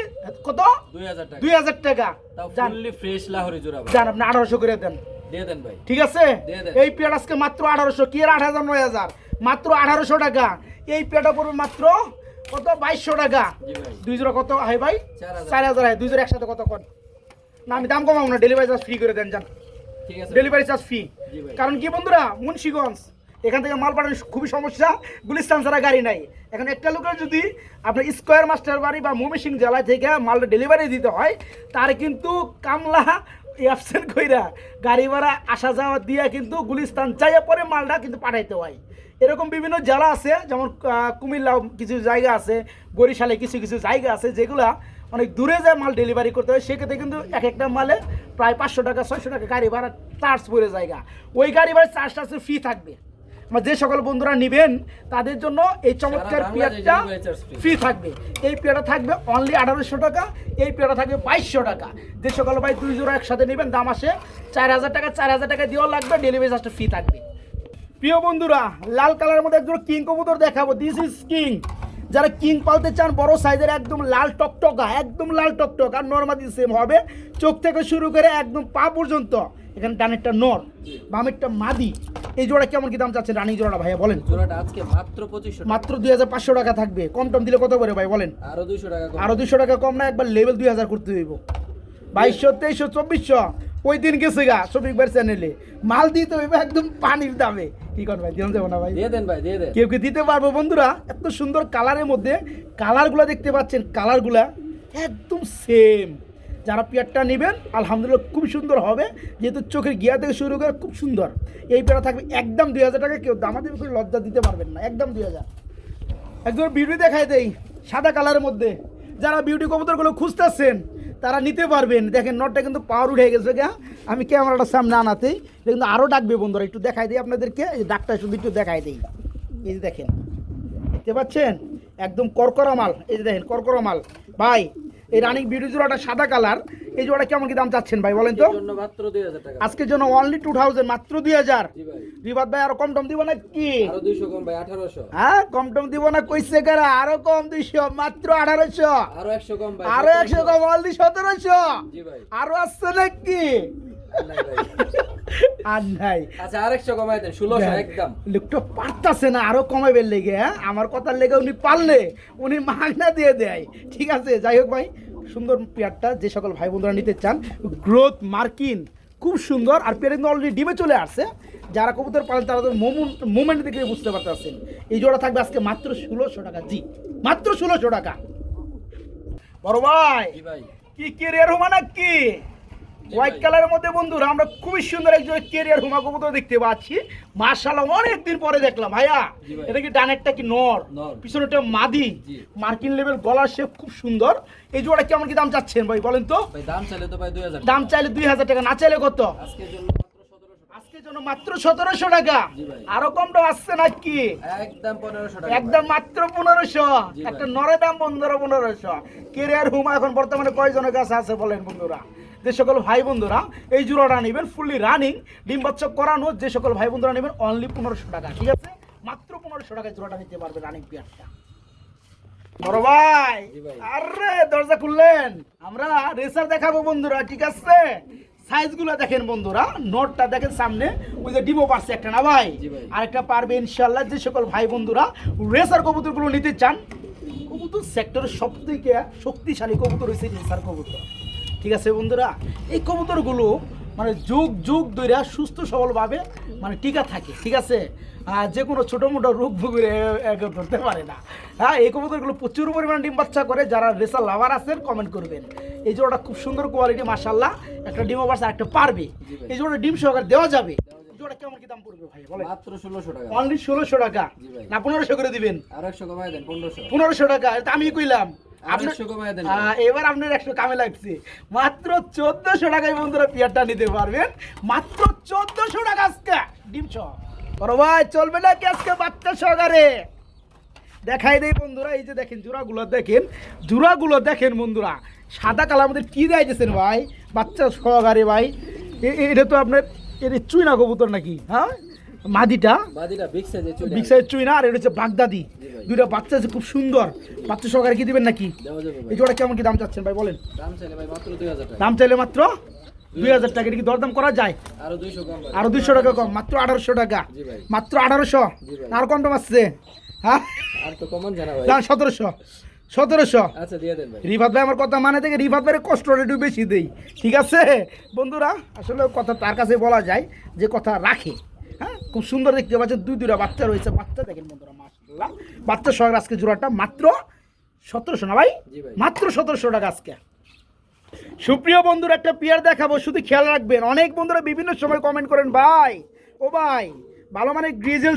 কত? 2000 টাকা। 2000 টাকা। তাও ফুললি ফ্রেশ লাহোরি জোড়া ভাই। জান আপনি 1800 করে দেন, দিয়ে দেন ভাই। ঠিক আছে? দিয়ে দেন। এই পেয়ার আজকে মাত্র 1800, কি আর 8000 9000, মাত্র 1800 টাকা। এই পেয়ারটা পড়বে মাত্র কত? 2200 টাকা। জি ভাই। দুই জোড়া কত হয় ভাই? 4000। 4000 হয়। দুই জোড়া একসাথে কত কর? না আমি দাম কমাবো না, ডেলিভারি চার্জ ফ্রি করে দেন যান। ঠিক আছে। Delivery charge free. জি ভাই। কারণ কি বন্ধুরা, মুন্সিগঞ্জ এখান থেকে মাল পাঠানো খুবই সমস্যা, গুলিস্তান ছাড়া গাড়ি নাই। এখন একটা লোকের যদি আপনার স্কোয়ার মাস্টার বাড়ি বা ময়মনসিংহ জেলা থেকে মালটা ডেলিভারি দিতে হয়, তার কিন্তু কামলা অ্যাবসেন্ট কইরা গাড়ি ভাড়া আসা যাওয়া দিয়ে কিন্তু গুলিস্তান চাইয়া পরে মালটা কিন্তু পাঠাইতে হয়। এরকম বিভিন্ন জেলা আছে, যেমন কুমিল্লা কিছু জায়গা আছে, বরিশালে কিছু কিছু জায়গা আছে যেগুলা অনেক দূরে যায় মাল ডেলিভারি করতে হয়। সেক্ষেত্রে কিন্তু এক একটা মালে প্রায় 500 টাকা 600 টাকা গাড়ি ভাড়া চার্জ পড়ে জায়গা। ওই গাড়ি ভাড়া চার্জটা ফ্রি থাকবে। আমার যে সকল বন্ধুরা নেবেন তাদের জন্য এই চমৎকার পেয়ারটা ফ্রি থাকবে। এই পেয়ারটা থাকবে অনলি 1800 টাকা, এই পেয়ারটা থাকবে 2200 টাকা। যে সকল ভাই দুই জোড়া একসাথে নেবেন, দাম আসে 4000 টাকা। 4000 টাকা দেওয়া লাগবে, ডেলিভারি চার্জটা ফ্রি থাকবে। প্রিয় বন্ধুরা, লাল কালারের মধ্যে একজন কিং কবুতর দেখাবো। This is king. যারা কিং পালতে চান বড় সাইজের, একদম লাল টকটকা, একদম লাল টকটক, আর নর্মাদি সেম হবে, চোখ থেকে শুরু করে একদম পা পর্যন্ত। এখানে ডানেরটা নর, বামেরটা মাদি। এই জোড়া কেমন কি দাম চাচ্ছেন রানিং জোড়াটা ভাইয়া বলেন? জোড়াটা আজকে মাত্র 2500 টাকা। মাত্র 2500 টাকা থাকবে। কম টম দিলে কত করে ভাই বলেন? আরো 200 টাকা কম। আরো 200 টাকা কম না, একবার লেভেল 2000 করতে হইব। 2200 2300 2400 ওই দিন গেছে গা শফিক ভাই চ্যানেলে, মাল দিতে হইবে একদম পানির দামে। কি কর ভাই, দিন যাবো না ভাই? দিয়ে দেন ভাই, দিয়ে দেন। কেউ কি দিতে পারবো বন্ধুরা? এত সুন্দর কালারের মধ্যে, কালারগুলো দেখতে পাচ্ছেন, কালারগুলা একদম সেম। যারা পেয়ারটা নেবেন আলহামদুলিল্লাহ খুব সুন্দর হবে, যেহেতু চোখের গিয়া থেকে শুরু করে খুব সুন্দর। এই পেয়ারা থাকবে একদম 2000 টাকা। কেউ দামাদামি করে লজ্জা দিতে পারবেন না, একদম 2000। একদম বিউটি দেখাই দেই সাদা কালারের মধ্যে। যারা বিউটি কবুতরগুলো খুঁজতেছেন তারা নিতে পারবেন। দেখেন নটটা কিন্তু পাওয়ার উঠে গেছে গা, আমি ক্যামেরাটা সামনে আনাতেই এটা কিন্তু আরও ডাকবে বন্ধুরা। একটু দেখাই দিই আপনাদেরকে, এই ডাকটা শুধু একটু দেখাই দিই। এই যে দেখেন, দেখতে পাচ্ছেন একদম করকরা মাল। এই যে দেখেন করকরা মাল ভাই। এই রানিং বিউটি জোড়াটা সাদা কালার, এই জোড়াটা কেমন কি দাম চাচ্ছেন ভাই বলেন তো? এর জন্য মাত্র 2000 টাকা। আজকের জন্য অনলি 2000, মাত্র 2000। জি ভাই। রিবাদ ভাই আরো কম টম দিব না কি? আরো 200 কম ভাই, 1800। হ্যাঁ কম টম দিব না কইছে কারা? আরো কম 200, মাত্র 1800। আরো 100 কম ভাই, আরো 100 কম, অনলি 1700। জি ভাই। আরো আসছে নাকি? নাই ভাই। আর নাই। আচ্ছা আর 100 কমাই দেন, 1600 একদম। লোকটা পারতাছে না আরো কমাইবের লেগে। হ্যাঁ আমার কথার লেগে উনি পারলে উনি মাগনা দিয়ে দেয়। ঠিক আছে, যাই হোক ভাই, সুন্দর পেয়ারটা যে সকল ভাই বন্ধুরা নিতে চান, গ্রোথ মার্কিন খুব সুন্দর। আর পেয়ার কিন্তু অলরেডি ডিমে চলে আসছে। যারা কবুতর পালেন তারা তো মোমেন্ট দেখে বুঝতে পারতেছেন। এই জোড়া থাকবে আজকে মাত্র 1600 টাকা। জি মাত্র 1600 টাকা। বড় ভাই জি ভাই। কি কেরিয়ার হুমা নাকি? হোয়াইট কালারের মধ্যে বন্ধুরা আমরা খুবই সুন্দর একজন কেরিয়ার হুমা কবুতর দেখতে পাচ্ছি। মাশাআল্লাহ অনেকদিন পরে দেখলাম ভাইয়া। জি ভাই। এটা কি ডানেরটা কি নর, নর। পিছনেরটা মাদি? জি। মার্কিন লেভেল, গলার শেপ খুব সুন্দর। এই জোড়া কেমন কি দাম চাচ্ছেন ভাই বলেন তো? ভাই দাম চাইলে তো ভাই 2000 দাম চাইলে 2000 টাকা, না চাইলে কত? আজকের জন্য মাত্র 1700। আজকের জন্য মাত্র 1700 টাকা। জি ভাই। আরো কমটা আসছে নাকি? একদম 1500 টাকা। একদম মাত্র 1500। জি একটা ভাই। নরের দাম 1500। কেরিয়ার হুমা এখন বর্তমানে কয়জনের কাছে আছে বলেন বন্ধুরা? যে সকল ভাই বন্ধুরা এই জোড়াটা নেবেন ফুললি রানিং ডিম বাচ্চা করানো, যে সকল ভাই বন্ধুরা নেবেন অনলি 1500 টাকা। ঠিক আছে, মাত্র 1500 টাকায় জোড়াটা নিতে পারবে রানিং পেয়ারটা। বড় ভাই জি ভাই। আরে দরজা খুললেন, আমরা রেসার দেখাবো বন্ধুরা। ঠিক আছে, সাইজগুলো দেখেন বন্ধুরা, নোটটা দেখেন সামনে, ওই যে ডিমো পারছে একটা না ভাই? জি ভাই। আরেকটা পারবে ইনশাল্লাহ। যে সকল ভাই বন্ধুরা রেসার কবুতরগুলো নিতে চান, কবুতর সেক্টরের সবথেকে শক্তিশালী কবুতর হচ্ছে রেসার কবুতর। ঠিক আছে বন্ধুরা, এই কবুতরগুলো মানে যুগ যুগ ধরে সুস্থ সবলভাবে মানে টিকা থাকে, ঠিক আছে? যে কোনো ছোটো মোটো রোগ ভুগরে ধরতে পারে না। হ্যাঁ, এই কবুতরগুলো প্রচুর পরিমাণে ডিম বাচ্চা করে। যারা রেসার লাভার আছেন কমেন্ট করবেন। এই জোড়াটা খুব সুন্দর কোয়ালিটি, মাশাআল্লাহ। একটা ডিমও বাচ্চা একটা পারবে, এই জোড়াটা ডিম সহকারে দেওয়া যাবে। জোড়া কেমন কি দাম পড়বে ভাই বলেন? মাত্র 1600 টাকা। অনলি 1600 টাকা না 1500 করে দিবেন? আর 100 কমায় দেন 1500। 1500 টাকা এটা আমি কইলাম। আপনার 100 কমায় দেন। এবার আপনার 100 কামে লাগছে। মাত্র 1400 টাকায় বন্ধুরা পেয়ারটা নিতে পারবেন। মাত্র 1400 টাকা আজকে ডিম সহ। বড় ভাই চলবে না কি আজকে বাচ্চা সহকারে? দেখাই দেই বন্ধুরা, এই যে দেখেন জোড়াগুলো দেখেন বন্ধুরা, সাদা কালার মধ্যে কি দিয়েছেন ভাই বাচ্চা সহকারে ভাই। এটা তো আপনার এটা চুইনা কবুতর নাকি? হ্যাঁ, মাদিটা বিগ সাইজ চুইনা, আর এটা হচ্ছে বাগদাদি। দুইটা বাচ্চা আছে খুব সুন্দর, বাচ্চা সহকারে কি দিবেন নাকি? এই জোড়া কেমন কি দাম চাচ্ছেন ভাই বলেন? দাম চাইলে ভাই মাত্র 2000 টাকা। দাম চাইলে মাত্র 2000 টাকা। এটা কি দরদাম করা যায়? আরো 200 কম ভাই। আরো 200 টাকা কম, মাত্র 1800 টাকা। মাত্র 1800। আর কম দাম আসছে? হ্যাঁ, আর তো কমন জানা ভাই। দাম 1700। আচ্ছা দিয়ে দেন ভাই। রিফাত ভাই আমার কথা মানে থেকে রিফাত ভাইয়ের কষ্টটা একটু বেশি দেই, ঠিক আছে বন্ধুরা? আসলে কথা তার কাছে বলা যায় যে কথা রাখে। হ্যাঁ, খুব সুন্দর দেখতে পাচ্ছেন, দুইটা বাচ্চা রয়েছে। বাচ্চা দেখেন বন্ধুরা, মাশাআল্লাহ। বাচ্চা সহ আজকে জোড়াটা মাত্র 1700 না ভাই? মাত্র 1700 টাকা আজকে। সুপ্রিয় বন্ধুরা, একটা পেয়ার দেখাবো, শুধু খেয়াল রাখবেন। অনেক বন্ধুরা বিভিন্ন সময় কমেন্ট করেন, ভাই ও ভাই ভালো মানের গ্রিজেল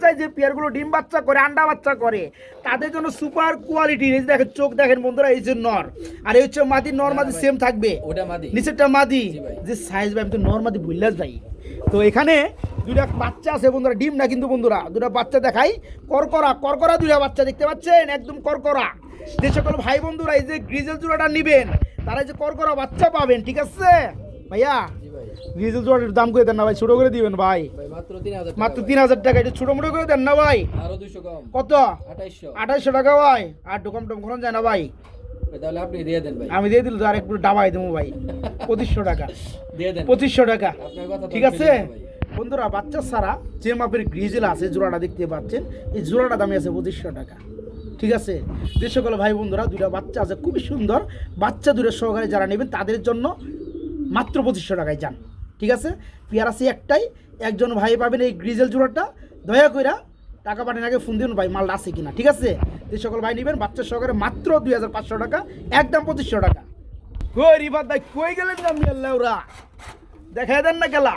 চাই, যে পেয়ারগুলো ডিম বাচ্চা করে, আন্ডা বাচ্চা করে, তাদের জন্য সুপার কোয়ালিটি। এই যে দেখেন, চোখ দেখেন বন্ধুরা, এই যে নর, আর এই হচ্ছে মাদি। নর মাদি সেম থাকবে, নিচেরটা মাদি। যে সাইজ ভাই, আমি তো নর মাদি ভুললাস ভাই। তো এখানে দুইটা বাচ্চা আছে বন্ধুরা, ডিম না কিন্তু বন্ধুরা, দুটা বাচ্চা দেখাই। করকরা দুইটা বাচ্চা দেখতে পাচ্ছেন, একদম করকরা। যে সকল ভাই বন্ধুরা এই যে গ্রিজেল জোড়াটা নিবেন, তারা যে করকরা বাচ্চা পাবেন, ঠিক আছে ভাইয়া? গ্রিজেল জোড়াটার দাম করে দেন না ভাই, ছোট করে দিবেন ভাই। মাত্র 3000 টাকা। এটা ছোট মোটো করে দেন না ভাই। আরো 200 কম। কত? 2800 টাকা ভাই। আর কম কখন যায় না ভাই? তাহলে আপনি দিয়ে দেন ভাই। আমি দিয়ে দিল তো আর একটু ডাবাই দেবো ভাই। 2500 টাকা দিয়ে দেন। 2500 টাকা, আপনার কথা ঠিক আছে বন্ধুরা? বাচ্চা ছাড়া যে মাপের গ্রিজেল আছে, জোড়াটা দেখতে পাচ্ছেন, এই জোড়াটা দামে আছে 2500 টাকা, ঠিক আছে? যে সকল ভাই বন্ধুরা দুইটা বাচ্চা আছে খুবই সুন্দর, বাচ্চা দুটো সহকারে যারা নেবেন তাদের জন্য মাত্র 2500 টাকায় যান, ঠিক আছে? পেয়ার আছে একটাই, একজন ভাই পাবেন এই গ্রিজেল জোড়াটা। দয়া কইরা টাকা পাঠানোর আগে ফোন দিন ভাই, মালটা আছে কিনা, ঠিক আছে? যে সকল ভাই নেবেন বাচ্চা সহকারে মাত্র 2500 টাকা, একদম 2500 টাকা। কই রিফাত ভাই কই গেলেন? আপনি আল্লাহ ওরা দেখাই দেন না খেলা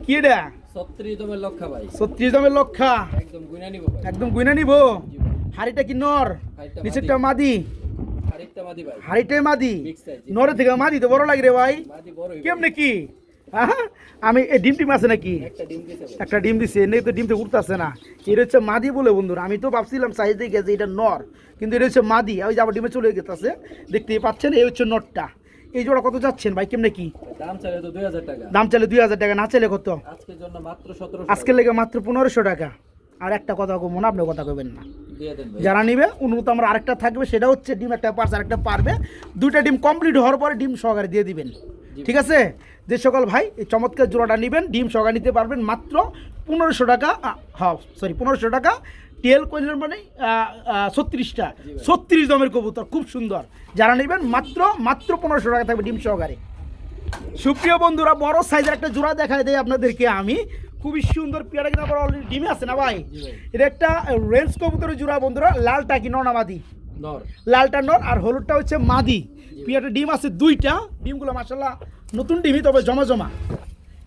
কি এটা? 36 দমের লক্ষা ভাই। 36 দমের লক্ষা, একদম গুইনা নিব ভাই। একদম গুইনা নিব। হাড়িটা কি নর? নিচেরটা মাদি? হাড়িটাই মাদি। নরে থেকে মাদি তো বড় লাগে রে ভাই। কেমনে কি? হ্যাঁ, আমি এই ডিম আছে নাকি? একটা ডিম দিছে, এনে তো ডিম তো উঠতেছে না। এটা হচ্ছে মাদি বলে বন্ধুরা, আমি তো ভাবছিলাম সাইজ দিয়ে গেছে এটা নর, কিন্তু এটা হচ্ছে মাদি। ওই যে আবার ডিমে চলে গেছে, দেখতেই পাচ্ছেন। এই হচ্ছে নরটা। এই জোড়া কত যাচ্ছেন ভাই, কেমনে কি দাম? চাইলে তো 2000 টাকা। দাম চাইলে 2000 টাকা, না চাইলে কত? আজকের জন্য মাত্র 1700। আজকের লেগে মাত্র 1500 টাকা। আর একটা কথা কমো না, আপনি কথা কবেন না। যারা নিবে অনুরোধ আমার আরেকটা থাকবে, সেটা হচ্ছে ডিম একটা পার্স আরেকটা পারবে। দুইটা ডিম কমপ্লিট হওয়ার পরে ডিম সহকারে দিয়ে দিবেন, ঠিক আছে? যে সকল ভাই এই চমৎকার জোড়াটা নেবেন, ডিম সহকারে নিতে পারবেন মাত্র 1500 টাকা। 1500 টাকা। টেল কইলেন মানে 36টা, 36 দমের কবুতর, খুব সুন্দর। যারা নেবেন মাত্র 1500 টাকা থাকবে ডিম সহকারে। সুপ্রিয় বন্ধুরা, বড় সাইজের একটা জোড়া দেখাই দেয় আপনাদেরকে আমি, খুবই সুন্দর পেয়ারা। কিন্তু আবার অলরেডি ডিমে আছে না ভাই? এটা একটা রেঞ্জ কবুতরের জোড়া বন্ধুরা। লালটা কি নর না মাদি? নর। লালটা নর আর হলুদটা হচ্ছে মাদি। পেয়ারটা ডিম আছে দুইটা, ডিমগুলো মাশাআল্লাহ নতুন ডিমই, তবে জমা।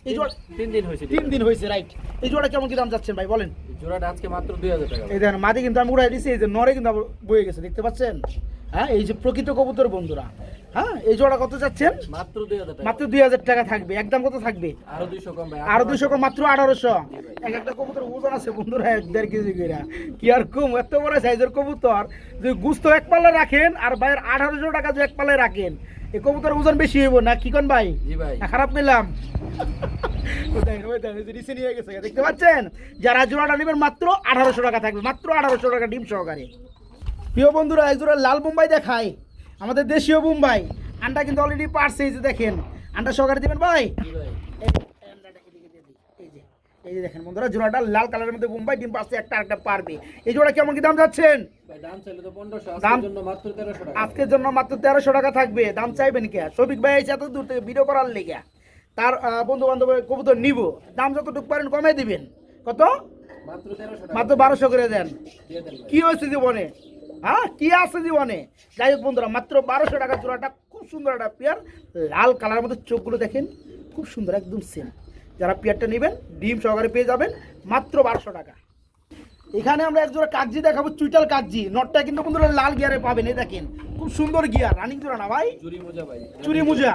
এই জোড়া 3 দিন হয়েছে। 3 দিন হয়েছে, রাইট। এই জোড়া কেমন কি দাম যাচ্ছেন ভাই বলেন? জোড়াটা আজকে মাত্র 2000 টাকা। এই দেখেন মাদি কিন্তু আমি উড়াই দিছি, এই যে নরে কিন্তু বয়ে গেছে, দেখতে পাচ্ছেন? হ্যাঁ, এই যে প্রকৃত কবুতর বন্ধুরা। হ্যাঁ, এই জোড়া কত যাচ্ছেন? মাত্র 2000 টাকা। মাত্র 2000 টাকা থাকবে। একদম কত থাকবে? আরো 200 কম ভাই। আরো 200 কম, মাত্র 1800। একটা কবুতর ওজন আছে বন্ধুরা 1.5 কেজি করে। কি আর কম, এত বড় সাইজের কবুতর যদি গুস্ত এক পাল্লা রাখেন আর ভাইয়ের 1800 টাকা যদি এক পাল্লায় রাখেন, এই কবুতর ওজন বেশি হইব না? কি কোন ভাই? জি ভাই। খারাপ পেলাম। দেখতে পাচ্ছেন? যারা জোড়াটা নেবেন মাত্র 1800 টাকা থাকবে, মাত্র 1800 টাকা ডিম সহকারে। প্রিয় বন্ধুরা, এক জোড়া লাল বোম্বাই দেখায়, আমাদের দেশীয় বোম্বাই। আন্ডা কিন্তু অলরেডি পারছে, এই যে দেখেন আন্ডা সহকারে দিবেন ভাই। এই যে দেখেন বন্ধুরা জোড়াটা লাল কালারের মধ্যে বোম্বাই ডিম পাচ্ছে একটা আরেকটা পারবে। এই জোড়া কেমন কি দাম যাচ্ছেন? ভাই দাম চাইলে তো 1500, দাম আজকের জন্য মাত্র 1300 টাকা। আজকের জন্য মাত্র 1300 টাকা থাকবে। দাম চাইবেন কে? শফিক ভাই এসে এত দূর থেকে ভিডিও করার লেগে তার বন্ধু বান্ধবের কবুতর নিব, দাম যতটুকু পারেন কমে দিবেন। কত? মাত্র 1300 টাকা। মাত্র 1200 করে দেন। দিয়ে দেন ভাই। কি হয়েছে জীবনে? হ্যাঁ কি আছে জীবনে? যাই হোক বন্ধুরা মাত্র 1200 টাকা জোড়াটা, খুব সুন্দর একটা পেয়ার, লাল কালারের মধ্যে চোখগুলো দেখেন খুব সুন্দর একদম সেম। যারা পেয়ারটা নেবেন ডিম সহকারে পেয়ে যাবেন মাত্র 1200 টাকা। এখানে আমরা এক জোড়া কাগজি দেখাবো, চুইটাল কাগজি। নটটা কিন্তু বন্ধুরা লাল গিয়ারে পাবেন, এই দেখেন খুব সুন্দর গিয়ার, রানিং জোড়া না ভাই? চুরি মোজা ভাই। চুরি মুজা।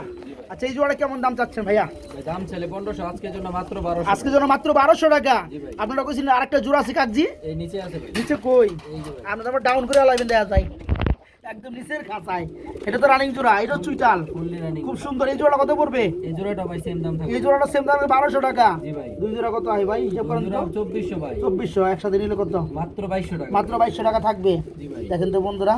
আচ্ছা এই জোড়া কেমন দাম চাচ্ছেন ভাইয়া? ভাই দাম চাইলে 1500, আজকের জন্য মাত্র 1200। আজকের জন্য মাত্র 1200 টাকা। জি ভাই। আপনারা কইছেন আরেকটা জোড়া আছে কাগজি, এই নিচে আছে ভাই। নিচে কই? এই যে ভাই। আপনারা আবার ডাউন করে লাইবেন, দেখা যায় একদম নিচের খাঁচায়। এটা তো রানিং জোড়া, এটা চুইটাল ফুললি রানিং। খুব সুন্দর। এই জোড়া কত পড়বে? এই জোড়াটা ভাই সেম দাম থাকবে। এই জোড়াটা সেম দামে 1200 টাকা। জি ভাই। দুই জোড়া কত হয় ভাই হিসাব করেন তো? 2400 ভাই। 2400 একসাথে নিলে কত? মাত্র 2200 টাকা। মাত্র 2200 টাকা থাকবে। জি ভাই। দেখেন তো বন্ধুরা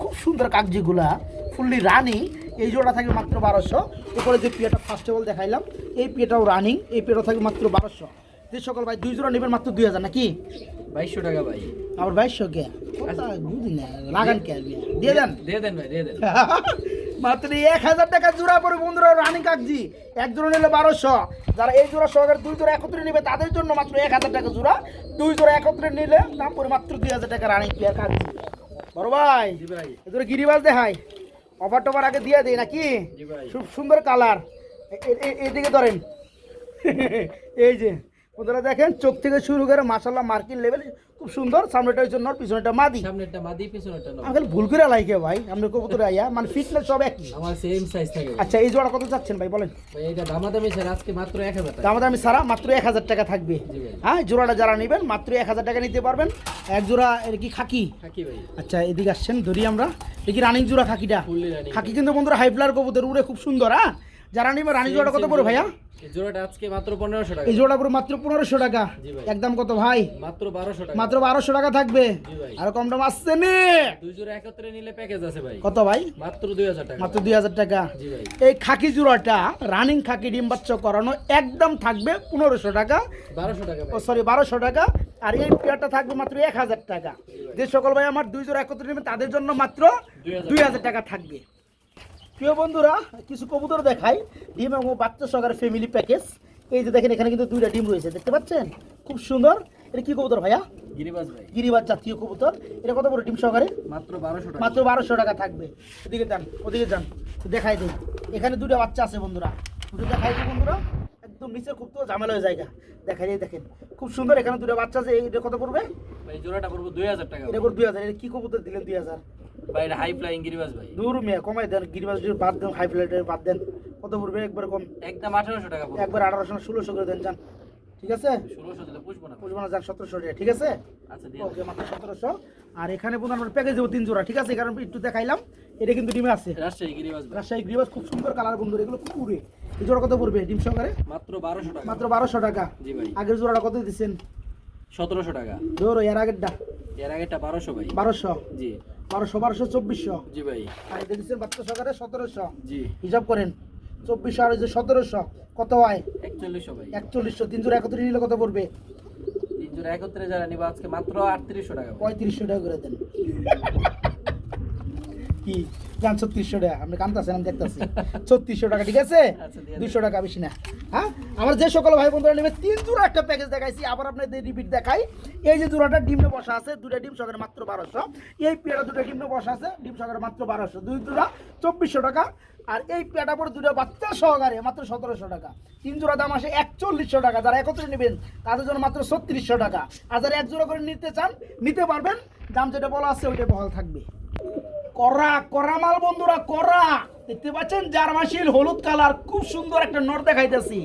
খুব সুন্দর কাগজিগুলা ফুললি রানিং। এই জোড়া থাকবে মাত্র 1200। এরপরে যে পিয়াটা ফার্স্ট অফ অল দেখাইলাম এই পিয়াটাও রানিং, এই পিয়াটা থাকবে মাত্র 1200। যে সকল ভাই দুই জোড়া নেবেন মাত্র 2000 নাকি? 2200 টাকা ভাই। আবার 2200 কে? বুঝি না লাগান কে? দিয়ে দেন। দিয়ে দেন ভাই, দিয়ে দেন। মাত্র 1000 টাকা জোড়া পড়ে বন্ধুরা রানিং কাগজি। এক জোড়া নিলে 1200। যারা এই জোড়া সহকারে দুই জোড়া একত্রে নেবে তাদের জন্য মাত্র 1000 টাকা জোড়া। দুই জোড়া একত্রে নিলে দাম পড়ে মাত্র 2000 টাকা রানিং পেয়ার কাগজি। বড় ভাই জি ভাই। এদের গিরিবাজ দেখাই, অফার টফার আগে দিয়ে দেয় নাকি? জি ভাই। খুব সুন্দর কালার। এইদিকে ধরেন এই যে বন্ধুরা দেখেন চোখ থেকে শুরু করে মাশাআল্লাহ মার্কিন লেভেল খুব সুন্দর। সামনেটা হচ্ছে নর, পিছনেটা মাদি। সামনেরটা মাদি, পিছনেরটা নর। আমি খালি ভুল করে লাইকে ভাই আমরা কবুতরে আইয়া মানে ফিটনেস সব একই। আমার সেম সাইজ থাকে। আচ্ছা এই জোড়া কত চাচ্ছেন ভাই বলেন? ভাই এটা দামাদামি ছাড়া আজকে মাত্র 1000 টাকা। দামাদামি সারা মাত্র 1000 টাকা থাকবে। জি ভাই। হ্যাঁ জোড়াটা যারা নেবেন মাত্র 1000 টাকা নিতে পারবেন। এক জোড়া এর কি খাকি? থাকি ভাই। আচ্ছা এদিকে আসছেন ধরি আমরা, এটা কি রানিং জোড়া খাকিটা? Fully running. খাকি কিন্তু বন্ধুরা হাই ফ্লার কবুতর উড়ে খুব সুন্দর। হ্যাঁ যারা নেবেন রানিং জোড়া কত পড়বে ভাইয়া? এই জোড়াটা আজকে মাত্র 1500 টাকা। এই জোড়া পুরো মাত্র 1500 টাকা। জি ভাই। একদম কত ভাই? মাত্র 1200 টাকা। মাত্র 1200 টাকা থাকবে। জি ভাই। আর কম দাম আসছে নি? দুই জোড়া একত্রে নিলে প্যাকেজ আছে ভাই। কত ভাই? মাত্র 2000 টাকা। মাত্র 2000 টাকা। জি ভাই। এই খাকি জোড়াটা রানিং খাকি ডিম বাচ্চা করানো একদম থাকবে 1500 টাকা। 1200 টাকা ও ভাই। সরি 1200 টাকা। আর এই পেয়ারটা থাকবে মাত্র 1000 টাকা। যে সকল ভাই আমার দুই জোড়া একত্রে নেবেন তাদের জন্য মাত্র 2000 টাকা থাকবে। প্রিয় বন্ধুরা কিছু কবুতর দেখাই ডিম এবং বাচ্চা সহকারে ফ্যামিলি প্যাকেজ। এই যে দেখেন এখানে কিন্তু দুইটা ডিম রয়েছে, দেখতে পাচ্ছেন খুব সুন্দর। এটা কি কবুতর ভাইয়া? গিরিবাজ ভাই। গিরিবাজ জাতীয় কবুতর। এটা কত বড় ডিম সহকারে? মাত্র 1200 টাকা। মাত্র 1200 টাকা থাকবে। ওদিকে যান, ওদিকে যান, তো দেখাই দিই। এখানে দুটো বাচ্চা আছে বন্ধুরা, দুটো দেখাই দিই বন্ধুরা। একদম নিচে খুব তো ঝামেলা হয়ে জায়গা দেখাই দিই, দেখেন খুব সুন্দর। এখানে দুটো বাচ্চা আছে। এটা কত পড়বে? ভাই জোড়াটা পড়বে 2000 টাকা। এটা পড়বে 2000। এটা কি কবুতর দিলেন 2000? ভাই এটা হাই ফ্লাইং গিরিবাজ ভাই। দূর মেয়ে কমাই দেন, গিরিবাজ বাদ দেন, হাই ফ্লাইটের বাদ দেন। কত পড়বে? একবার কম, একদম 1800 টাকা পড়বে। একবার 1800 না 1600 করে দেন যান। ঠিক আছে 1600 দিলে পুষবো না। পুষবো না, যান 1700 টাকা। ঠিক আছে আচ্ছা দিয়ে ওকে মাত্র 1700। আর এখানে বন্ধু আমরা প্যাকেজ দেবো 3 জোড়া। ঠিক আছে কারণ একটু দেখাইলাম এটা কিন্তু ডিমে আছে। রাজশাহী গিরিবাজ ভাই। রাজশাহী গ্রিবাস খুব সুন্দর কালার বন্ধু, এগুলো খুব উড়ে। এই জোড়া কত পড়বে ডিম সহকারে? মাত্র 1200 টাকা। মাত্র 1200 টাকা। জি ভাই। আগের জোড়াটা কত দিচ্ছেন? 1700 টাকা। ধরো এর আগেরটা এর আগেটা 1200 ভাই। 1200, জি 1200, 2400। জি ভাই। আর এটা দিচ্ছেন বাচ্চা সহকারে 1700। জি হিসাব করেন 2400 আর ওই যে 1700 কত হয়? 4100 ভাই। 4100। 3 জোড়া একত্রে নিলে কত পড়বে? তিন জোড়া একত্রে যারা নিব আজকে মাত্র 3800 টাকা ভাই। 3500 টাকা করে দেন। কি জান 3600 টাকা? আপনি কান্তাছেন আমি দেখতেছি। 3600 টাকা। ঠিক আছে আচ্ছা, দিয়ে 200 টাকা বেশি না। হ্যাঁ আমার যে সকল ভাই বন্ধুরা নেবে 3 জোড়া একটা প্যাকেজ দেখাইছি, আবার আপনাদের রিপিট দেখাই। এই যে জোড়াটা ডিমে বসা আছে, দুটো ডিম সহকারে মাত্র 1200। এই পেয়ারা দুটো ডিমে বসা আছে ডিম সহকারে মাত্র 1200। দুই জোড়া 2400 টাকা। আর এই পেয়াটা পরে দুটো বাচ্চা সহকারে মাত্র 1700 টাকা। 3 জোড়া দাম আসে 4100 টাকা। যারা একত্রে নেবেন তাদের জন্য মাত্র 3600 টাকা। আর যারা এক জোড়া করে নিতে চান নিতে পারবেন, দাম যেটা বলা আছে ওইটাই বহাল থাকবে। করা করা মাল বন্ধুরা, করা দেখতে পাচ্ছেন জার্মাশিল হলুদ কালার খুব সুন্দর একটা নট দেখাইতেছি।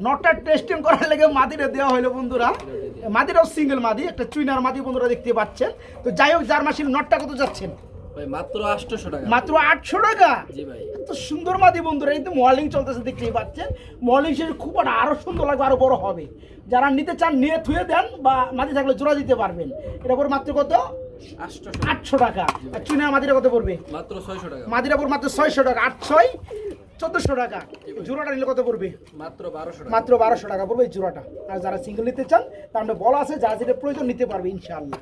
নটটা টেস্টিং করার লেগে মাদিরে দেওয়া হলো বন্ধুরা। মাদিরাও সিঙ্গেল মাদি, একটা চুইনার মাদি বন্ধুরা দেখতে পাচ্ছেন। তো যাই হোক জার্মাশিল নটটা কত যাচ্ছেন? ভাই মাত্র 800 টাকা। মাত্র 800 টাকা। জি ভাই। এত সুন্দর মাদি বন্ধুরা, কিন্তু মর্নিং চলতেছে দেখতেই পাচ্ছেন। মর্নিং শেষ খুব আরো সুন্দর লাগবে, আরো বড় হবে। যারা নিতে চান নিয়ে থুয়ে দেন বা মাদি থাকলে জোড়া দিতে পারবেন। এটা পর মাত্র কত? 800 800 টাকা। আর চুইনার মাদিরা কত পড়বে? মাত্র 600 টাকা। মাদিরা পর মাত্র 600 টাকা। 8 6 1400 টাকা। জোড়াটা নিলে কত পড়বে? মাত্র 1200 টাকা। মাত্র 1200 টাকা পড়বে এই জোড়াটা। আর যারা সিঙ্গেল নিতে চান তাহলে বলা আছে, যারা যেটা প্রয়োজন নিতে পারবে ইনশাআল্লাহ।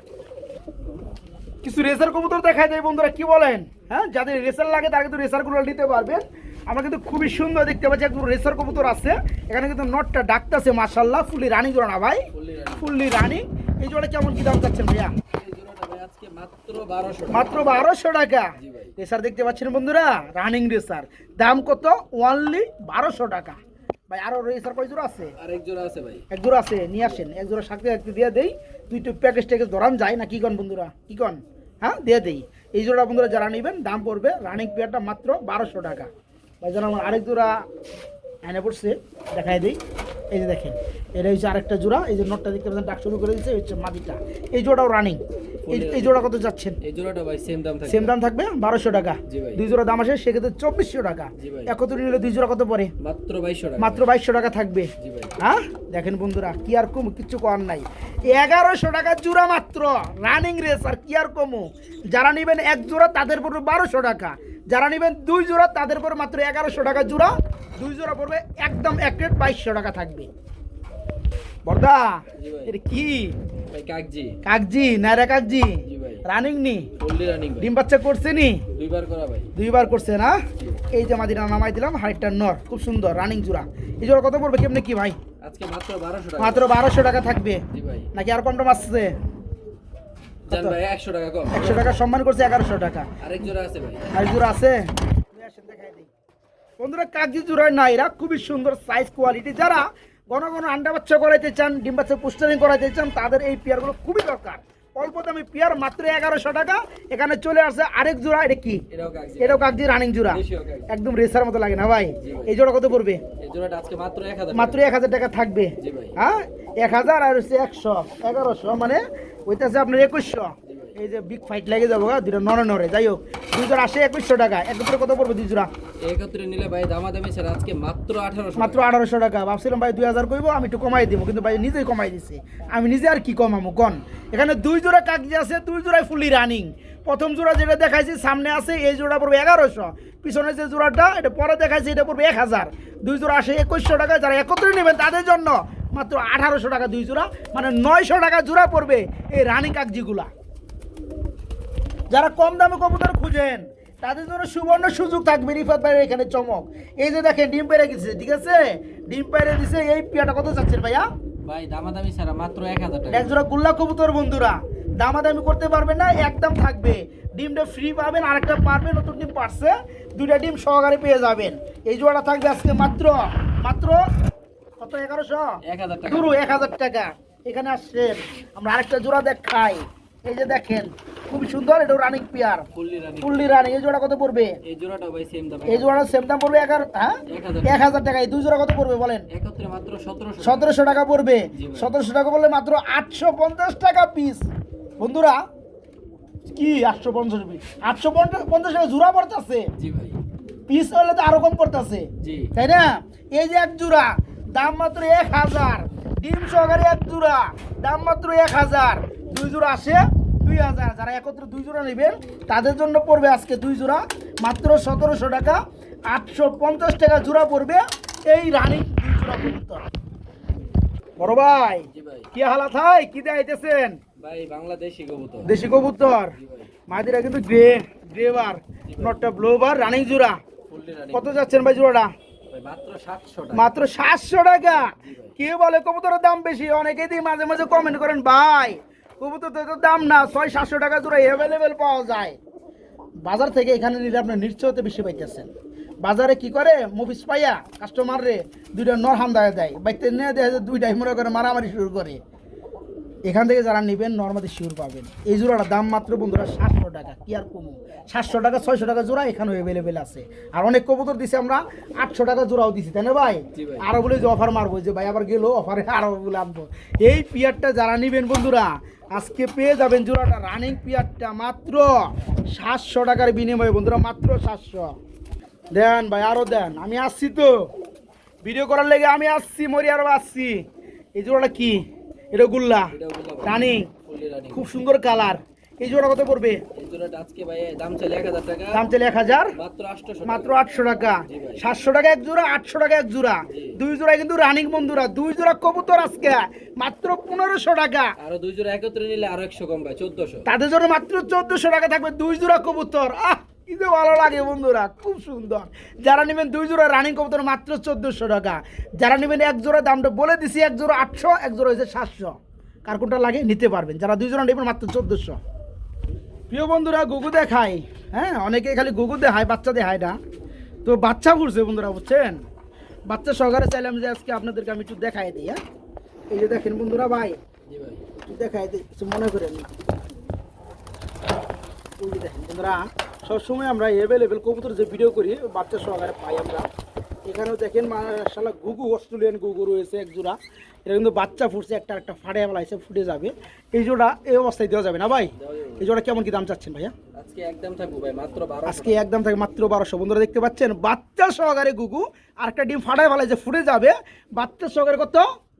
কিছু রেসার কবুতর দেখা যায় বন্ধুরা, কি বলেন? হ্যাঁ, যাদের রেসার লাগে তারা কিন্তু রেসারগুলো নিতে পারবেন। আমরা কিন্তু খুবই সুন্দর দেখতে পাচ্ছি, একদম রেসার কবুতর আছে এখানে, কিন্তু নটটা ডাকতেছে মাশাআল্লাহ, ফুলি রানিং জোড়া না ভাই? Fully running. এই জোড়া কেমন কি দাম চাচ্ছেন ভাইয়া? এই জোড়াটা ভাই আজকে মাত্র 1200 টাকা। মাত্র 1200 টাকা। জি ভাই। রেসার দেখতে পাচ্ছেন বন্ধুরা, রানিং রেসার, দাম কত? অনলি 1200 টাকা। ভাই আরো রেসার কয় জোড়া আছে? আর এক জোড়া আছে ভাই। এক জোড়া আছে, নিয়ে আসেন। এক জোড়া সাথে একটু দিয়ে দেই, দুই তো প্যাকেজ ট্যাকেজ ধরান যায় না, কি কন বন্ধুরা, কি কন? হ্যাঁ, দিয়ে দেই। এই জোড়া বন্ধুরা যারা নেবেন দাম পড়বে রানিং পেয়ারটা মাত্র 1200 টাকা। ভাই যেন আমার আরেক জোড়া এনে পড়ছে, দেখাই দিই। এই যে দেখেন, এটা হচ্ছে আরেকটা জোড়া। এই যে নটটা দেখতে পাচ্ছেন ডাক শুরু করে দিচ্ছে, এই হচ্ছে মাদিটা। এই জোড়াও রানিং। এই জোড়া কত যাচ্ছেন? এই জোড়াটা ভাই সেম দাম থাকবে। সেম দাম থাকবে 1200 টাকা। জি ভাই। দুই জোড়া দাম আসে সেক্ষেত্রে 2400 টাকা। জি ভাই। একত্রে নিলে দুই জোড়া কত পড়ে? মাত্র 2200 টাকা। মাত্র 2200 টাকা থাকবে। জি ভাই। হ্যাঁ, দেখেন বন্ধুরা, কি আর কম, কিচ্ছু করার নাই। 1100 টাকা জোড়া মাত্র রানিং রেস, আর কি আর কমু। যারা নেবেন এক জোড়া তাদের পড়বে 1200 টাকা, যারা নেবেন দুই জোড়া তাদের পড়বে মাত্র 1100 টাকা জোড়া। দুই জোড়া পড়বে একদম এক রেট 2200 টাকা থাকবে। বর্দা, জি ভাই। এটা কি? ভাই কাকজি। কাকজি না রে? কাকজি জি ভাই। রানিং নি? ফুললি রানিং ভাই। ডিম বাচ্চা করছে নি? দুইবার করা ভাই। দুইবার করছে না? এই যে মাদিনা নামাই দিলাম, হাইটটা নর, খুব সুন্দর রানিং জোড়া। এই জোড়া কত পড়বে, কেমনে কি ভাই? আজকে মাত্র 1200 টাকা। মাত্র 1200 টাকা থাকবে। জি ভাই। নাকি আর কম টম আসছে? জান ভাই 100 টাকা কম। 100 টাকা সম্মান করছে, 1100 টাকা। আরেক জোড়া আছে ভাই। আর জোড়া আছে, বন্ধুরা। কাগজি জোড়ায় না, এরা খুবই সুন্দর সাইজ কোয়ালিটি। যারা ঘন ঘন আন্ডা বাচ্চা করাইতে চান, ডিম বাচ্চা পুস্টারিং করাইতে চান, তাদের এই পেয়ারগুলো খুবই দরকার। অল্প দামি পেয়ার, মাত্র 1100 টাকা। এখানে চলে আসছে আরেক জোড়া, এটা কি? এটাও কাকজি। এটাও কাগজি রানিং জোড়া, দেশীয় কাকজি। একদম রেসার মতো লাগে না ভাই? জি ভাই। এই জোড়া কত পড়বে? এই জোড়াটা আজকে মাত্র 1000 টাকা। মাত্র 1000 টাকা থাকবে। জি ভাই। হ্যাঁ, 1000 আর হচ্ছে 100, 1100, মানে ওইটাছে আপনার 2100। এই যে বিগ ফাইট লেগে যাবো দুটো নরে নরে। যাই হোক, দুই জোড়া আসে 2100 টাকা। একত্রে কত পড়বে দুই জোড়া? একত্রে নিলে ভাই দামাদামি স্যার আজকে মাত্র 1800। মাত্র 1800 টাকা। ভাবছিলাম ভাই 2000 কইবো, আমি একটু কমাই দিব, কিন্তু ভাই নিজেই কমাই দিছে। আমি নিজে আর কি কমামো কন? এখানে দুই জোড়া কাগজি আছে, দুই জোড়াই ফুলি রানিং। প্রথম জোড়া যেটা দেখাইছি সামনে আছে, এই জোড়া পড়বে 1100। পিছনে যে জোড়াটা এটা পরে দেখাইছি, এটা পড়বে 1000। দুই জোড়া আসে 2100 টাকা। যারা একত্রে নেবেন তাদের জন্য মাত্র 1800 টাকা দুই জোড়া, মানে 900 টাকা জোড়া পড়বে এই রানিং কাগজিগুলা। যারা কম দামে কবুতর খুঁজেন তাদের জন্য সুবর্ণ সুযোগ থাকবে। রিফাত ভাইয়ের এখানে চমক, এই যে দেখেন ডিম পেড়ে গেছে, ঠিক আছে? ডিম পেড়ে দিছে। এই পিয়াটা কত চাচ্ছেন ভাইয়া? ভাই দামাদামি স্যার মাত্র 1000 টাকা। এক জোড়া গুল্লা কবুতর বন্ধুরা, দামাদামি করতে পারবেন না, একদম থাকবে। ডিমটা ফ্রি পাবেন, আরেকটা পারবেন, নতুন ডিম পারছে, দুইটা ডিম সহকারে পেয়ে যাবেন। এই জোড়াটা থাকবে আজকে মাত্র মাত্র কত? 1100 1000 টাকা। পুরো 1000 টাকা। এখানে আসছেন, আমরা আরেকটা জোড়া দেখাই। এই যে দেখেন, খুব সুন্দর, এটা running pair, fully running. Fully running. এই জোড়া কত পড়বে? এই জোড়াটাও ভাই সেম দাম। এই জোড়া সেম দাম পড়বে 1000 টাকা। এই দুই জোড়া কত পড়বে বলেন? একত্রে মাত্র 1700। 1700 টাকা পড়বে। জি ভাই। 1700 টাকা বললে মাত্র 850 টাকা পিস। বন্ধুরা, কি 850 পিস? 850 টাকা জোড়া পড়তেছে। জি ভাই। পিস হলে তো আরো কম পড়তেছে, জি। তাই না? এই যে এক জোড়া দাম মাত্র 1000, ডিম সহকারে এক জোড়া দাম মাত্র 1000। দুই জোড়া আসে 2000। যারা একত্রে দুই জোড়া নেবেন তাদের জন্য পড়বে আজকে দুই জোড়া মাত্র 1700 টাকা। 850 টাকা জোড়া পড়বে এই রানিং দুই জোড়া কবুতর। বড় ভাই, জি ভাই। কি হালাত হয়? কি দেখাইতেছেন? ভাই বাংলাদেশি কবুতর। দেশি কবুতর। জি ভাই। মাদিরা কিন্তু গ্রেবার, নটটা ব্লোবার, রানিং জোড়া। Fully running. কত যাচ্ছেন ভাই জোড়াটা? ভাই মাত্র 700 টাকা। মাত্র 700 টাকা। কে বলে কবুতরের দাম বেশি? অনেকেই দিয়ে মাঝে মাঝে কমেন্ট করেন, ভাই কবুতর তো এত দাম না, 600-700 টাকা জোড়া অ্যাভেলেবেল পাওয়া যায়। বাজার থেকে এখানে নিলে আপনার নিশ্চয়তে বেশি পাইতেছেন। বাজারে কি করে, মুভিস পাইয়া কাস্টমার রে দুইটা নর হামদায় দেয়, বাইতে নিয়ে দেয় যে দুইটাই মনে করে মারামারি শুরু করে। এখান থেকে যারা নেবেন নর্মালি শিওর পাবেন। এই জোড়াটার দাম মাত্র বন্ধুরা 700 টাকা। কি আর কমু? 700 টাকা 600 টাকা জোড়া এখানে অ্যাভেলেবেল আছে। আর অনেক কবুতর দিছি আমরা 800 টাকা জোড়াও দিছি, তাই না ভাই? জি ভাই। আরো বলে যে অফার মারবো, যে ভাই আবার গেলো অফারে আরো বলে আনবো। এই পিয়ারটা যারা নেবেন বন্ধুরা আজকে পেয়ে যাবেন জোড়াটা রানিং পিয়ারটা মাত্র 700 টাকার বিনিময়ে বন্ধুরা, মাত্র 700। দেন ভাই, আরো দেন। আমি আসছি তো ভিডিও করার লেগে, আমি আসছি, মরি আরো আসছি। এই জোড়াটা কি? এটা গুল্লা এটাও বললাম। Running, fully running. খুব সুন্দর কালার। এই জোড়া কত পড়বে? এই এই জোড়াটা আজকে ভাই দাম চাইলে 1000 টাকা, দাম চাইলে 1000, মাত্র 800 মাত্র 800 টাকা। জি ভাই। 700 টাকা এক জোড়া, 800 টাকা এক জোড়া, দুই জোড়া কিন্তু রানিং বন্ধুরা, দুই জোড়া কবুতর আজকে মাত্র 1500 টাকা। আরো দুই জোড়া একত্রে নিলে আরো 100 কম ভাই, 1400। তাদের জন্য মাত্র 1400 টাকা থাকবে দুই জোড়া কবুতর। কি যে ভালো লাগে বন্ধুরা, খুব সুন্দর। যারা নেবেন দুই জোড়া রানিং কবুতর মাত্র 1400 টাকা। যারা নেবেন এক জোড়া দামটা বলে দিছি, এক জোড়া 800, এক জোড়া হয়েছে 700। কার কোনটা লাগে নিতে পারবেন। যারা দুই জোড়া নেবেন মাত্র 1400। প্রিয় বন্ধুরা, গুগু দেখায়, হ্যাঁ অনেকে খালি গুগু দেখায়, বাচ্চা দেখায় না। তো বাচ্চা ঘুরছে বন্ধুরা, বুঝছেন, বাচ্চা সহকারে চাইলাম যে আজকে আপনাদেরকে আমি একটু দেখাই দিই। হ্যাঁ এই যে দেখেন বন্ধুরা, ভাই জি ভাই, একটু দেখাই দিই, কিছু মনে করেন না। এই যে দেখেন বন্ধুরা, সবসময় আমরা অ্যাভেলেবেল কবুতর যে ভিডিও করি বাচ্চা সহকারে পাই আমরা। এখানেও দেখেন মাশাআল্লাহ গুগু, অস্ট্রেলিয়ান গুগু রয়েছে এক জোড়া। এটা কিন্তু বাচ্চা ফুটছে, একটা ফাটে বেলাইছে, ফুটে যাবে। এই জোড়া এই অবস্থায় দেওয়া যাবে না ভাই? এই জোড়া কেমন কি দাম চাচ্ছেন ভাইয়া? আজকে একদম থাকবো ভাই মাত্র 1200। আজকে একদম থাকে মাত্র 1200। বন্ধুরা দেখতে পাচ্ছেন বাচ্চা সহকারে গুগু, আর একটা ডিম ফাটায় বেলাইছে, ফুটে যাবে। বাচ্চা সহকারে কত?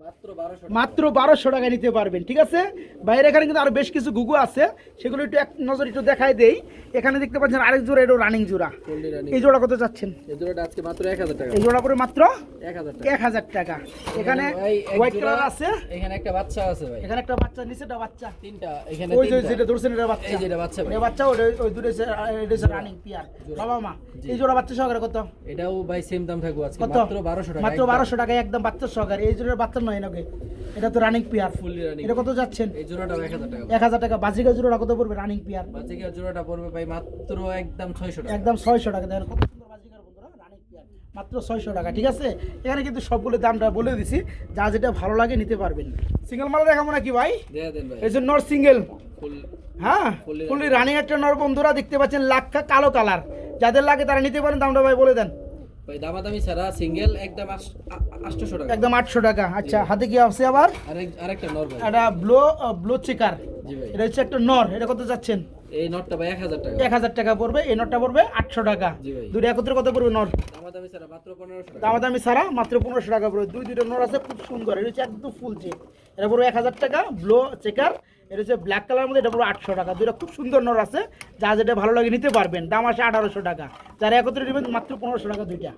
মাত্র 1200। মাত্র 1200 টাকা নিতে পারবেন, ঠিক আছে। বাইরে এখানে কিন্তু আরো বেশ কিছু গুগু আছে, সেগুলো একটু এক নজর একটু দেখাই দেই। এখানে দেখতে পাচ্ছেন আরেক জোড়া, এটা রানিং জোড়া। Fully running. এই জোড়া কত চাচ্ছেন? এই জোড়াটা আজকে মাত্র 1000 টাকা। এই জোড়া পরে মাত্র 1000 টাকা। 1000 টাকা। এখানে ভাই এক হোয়াইট জোড়া কালার আছে, এখানে একটা বাচ্চা আছে ভাই। এখানে একটা বাচ্চা, নিচেটা বাচ্চা, তিনটা এখানে, ওই যে তিনটা। যেটা ধরছেন এটা বাচ্চা, এই যেটা বাচ্চা ভাই। এটা বাচ্চা, ওই দুটো এটা রানিং পিয়ার বাবা মা। এই জোড়া বাচ্চা সহকারে কত? এটাও ভাই সেম দাম থাকবে আজকে কত? মাত্র 1200 টাকা। মাত্র 1200 টাকা একদম বাচ্চা সহকারে। এই জোড়ার বাচ্চা নয় নাকি, এটা তো রানিং পিয়ার। Fully running. এটা কত যাচ্ছেন? এই জোড়াটাও 1000 টাকা। 1000 টাকা। বাজিকা জোড়া কত পড়বে রানিং পিয়ার? বাচ্চাকে জোড়াটা পড়বে ভাই মাত্র একদম 600 টাকা। একদম 600 টাকা। দেখেন কত সুন্দর বাজিকার বন্ধুরা, রানিং পিয়ার মাত্র 600 টাকা, ঠিক আছে। এখানে কিন্তু সবগুলো দামটা বলে দিছি, যা যেটা ভালো লাগে নিতে পারবেন। সিঙ্গেল মাল দেখাবো নাকি ভাই? দিয়ে দেন ভাই। এই যে নর সিঙ্গেল, ফুল হ্যাঁ Fully ফুললি রানিং একটা নর বন্ধুরা, দেখতে পাচ্ছেন লাক্ষা কালো কালার। যাদের লাগে তারা নিতে পারেন। দামটা ভাই বলে দেন। ভাই দামাদামি ছাড়া সিঙ্গেল একদম 800 টাকা। একদম 800 টাকা। আচ্ছা, হাতে কি আছে আবার? আরেকটা নর ভাই। এটা ব্লো চেকার, জি ভাই। এটা হচ্ছে একটা নর। এটা কত যাচ্ছেন? এই নটটা ভাই 1000 টাকা। 1000 টাকা পড়বে। এই নটটা পড়বে 800 টাকা। জি ভাই। দুটো একত্রে কত পড়বে নর? দামাদামি ছাড়া মাত্র 1500 টাকা। দামাদামি ছাড়া মাত্র 1500 টাকা পড়বে। দুটো নর আছে, খুব সুন্দর। এটা হচ্ছে একদম ফুল চেক, এটা পড়বে 1000 টাকা। ব্লো চেকার, এটা হচ্ছে ব্ল্যাক কালার মধ্যে, এটা পড়বে 800 টাকা। দুটো খুব সুন্দর নর আছে, যা যেটা ভালো লাগে নিতে পারবেন। দাম আসে 1800 টাকা। যারা একত্রে নেবেন মাত্র 1500 টাকা দুইটা।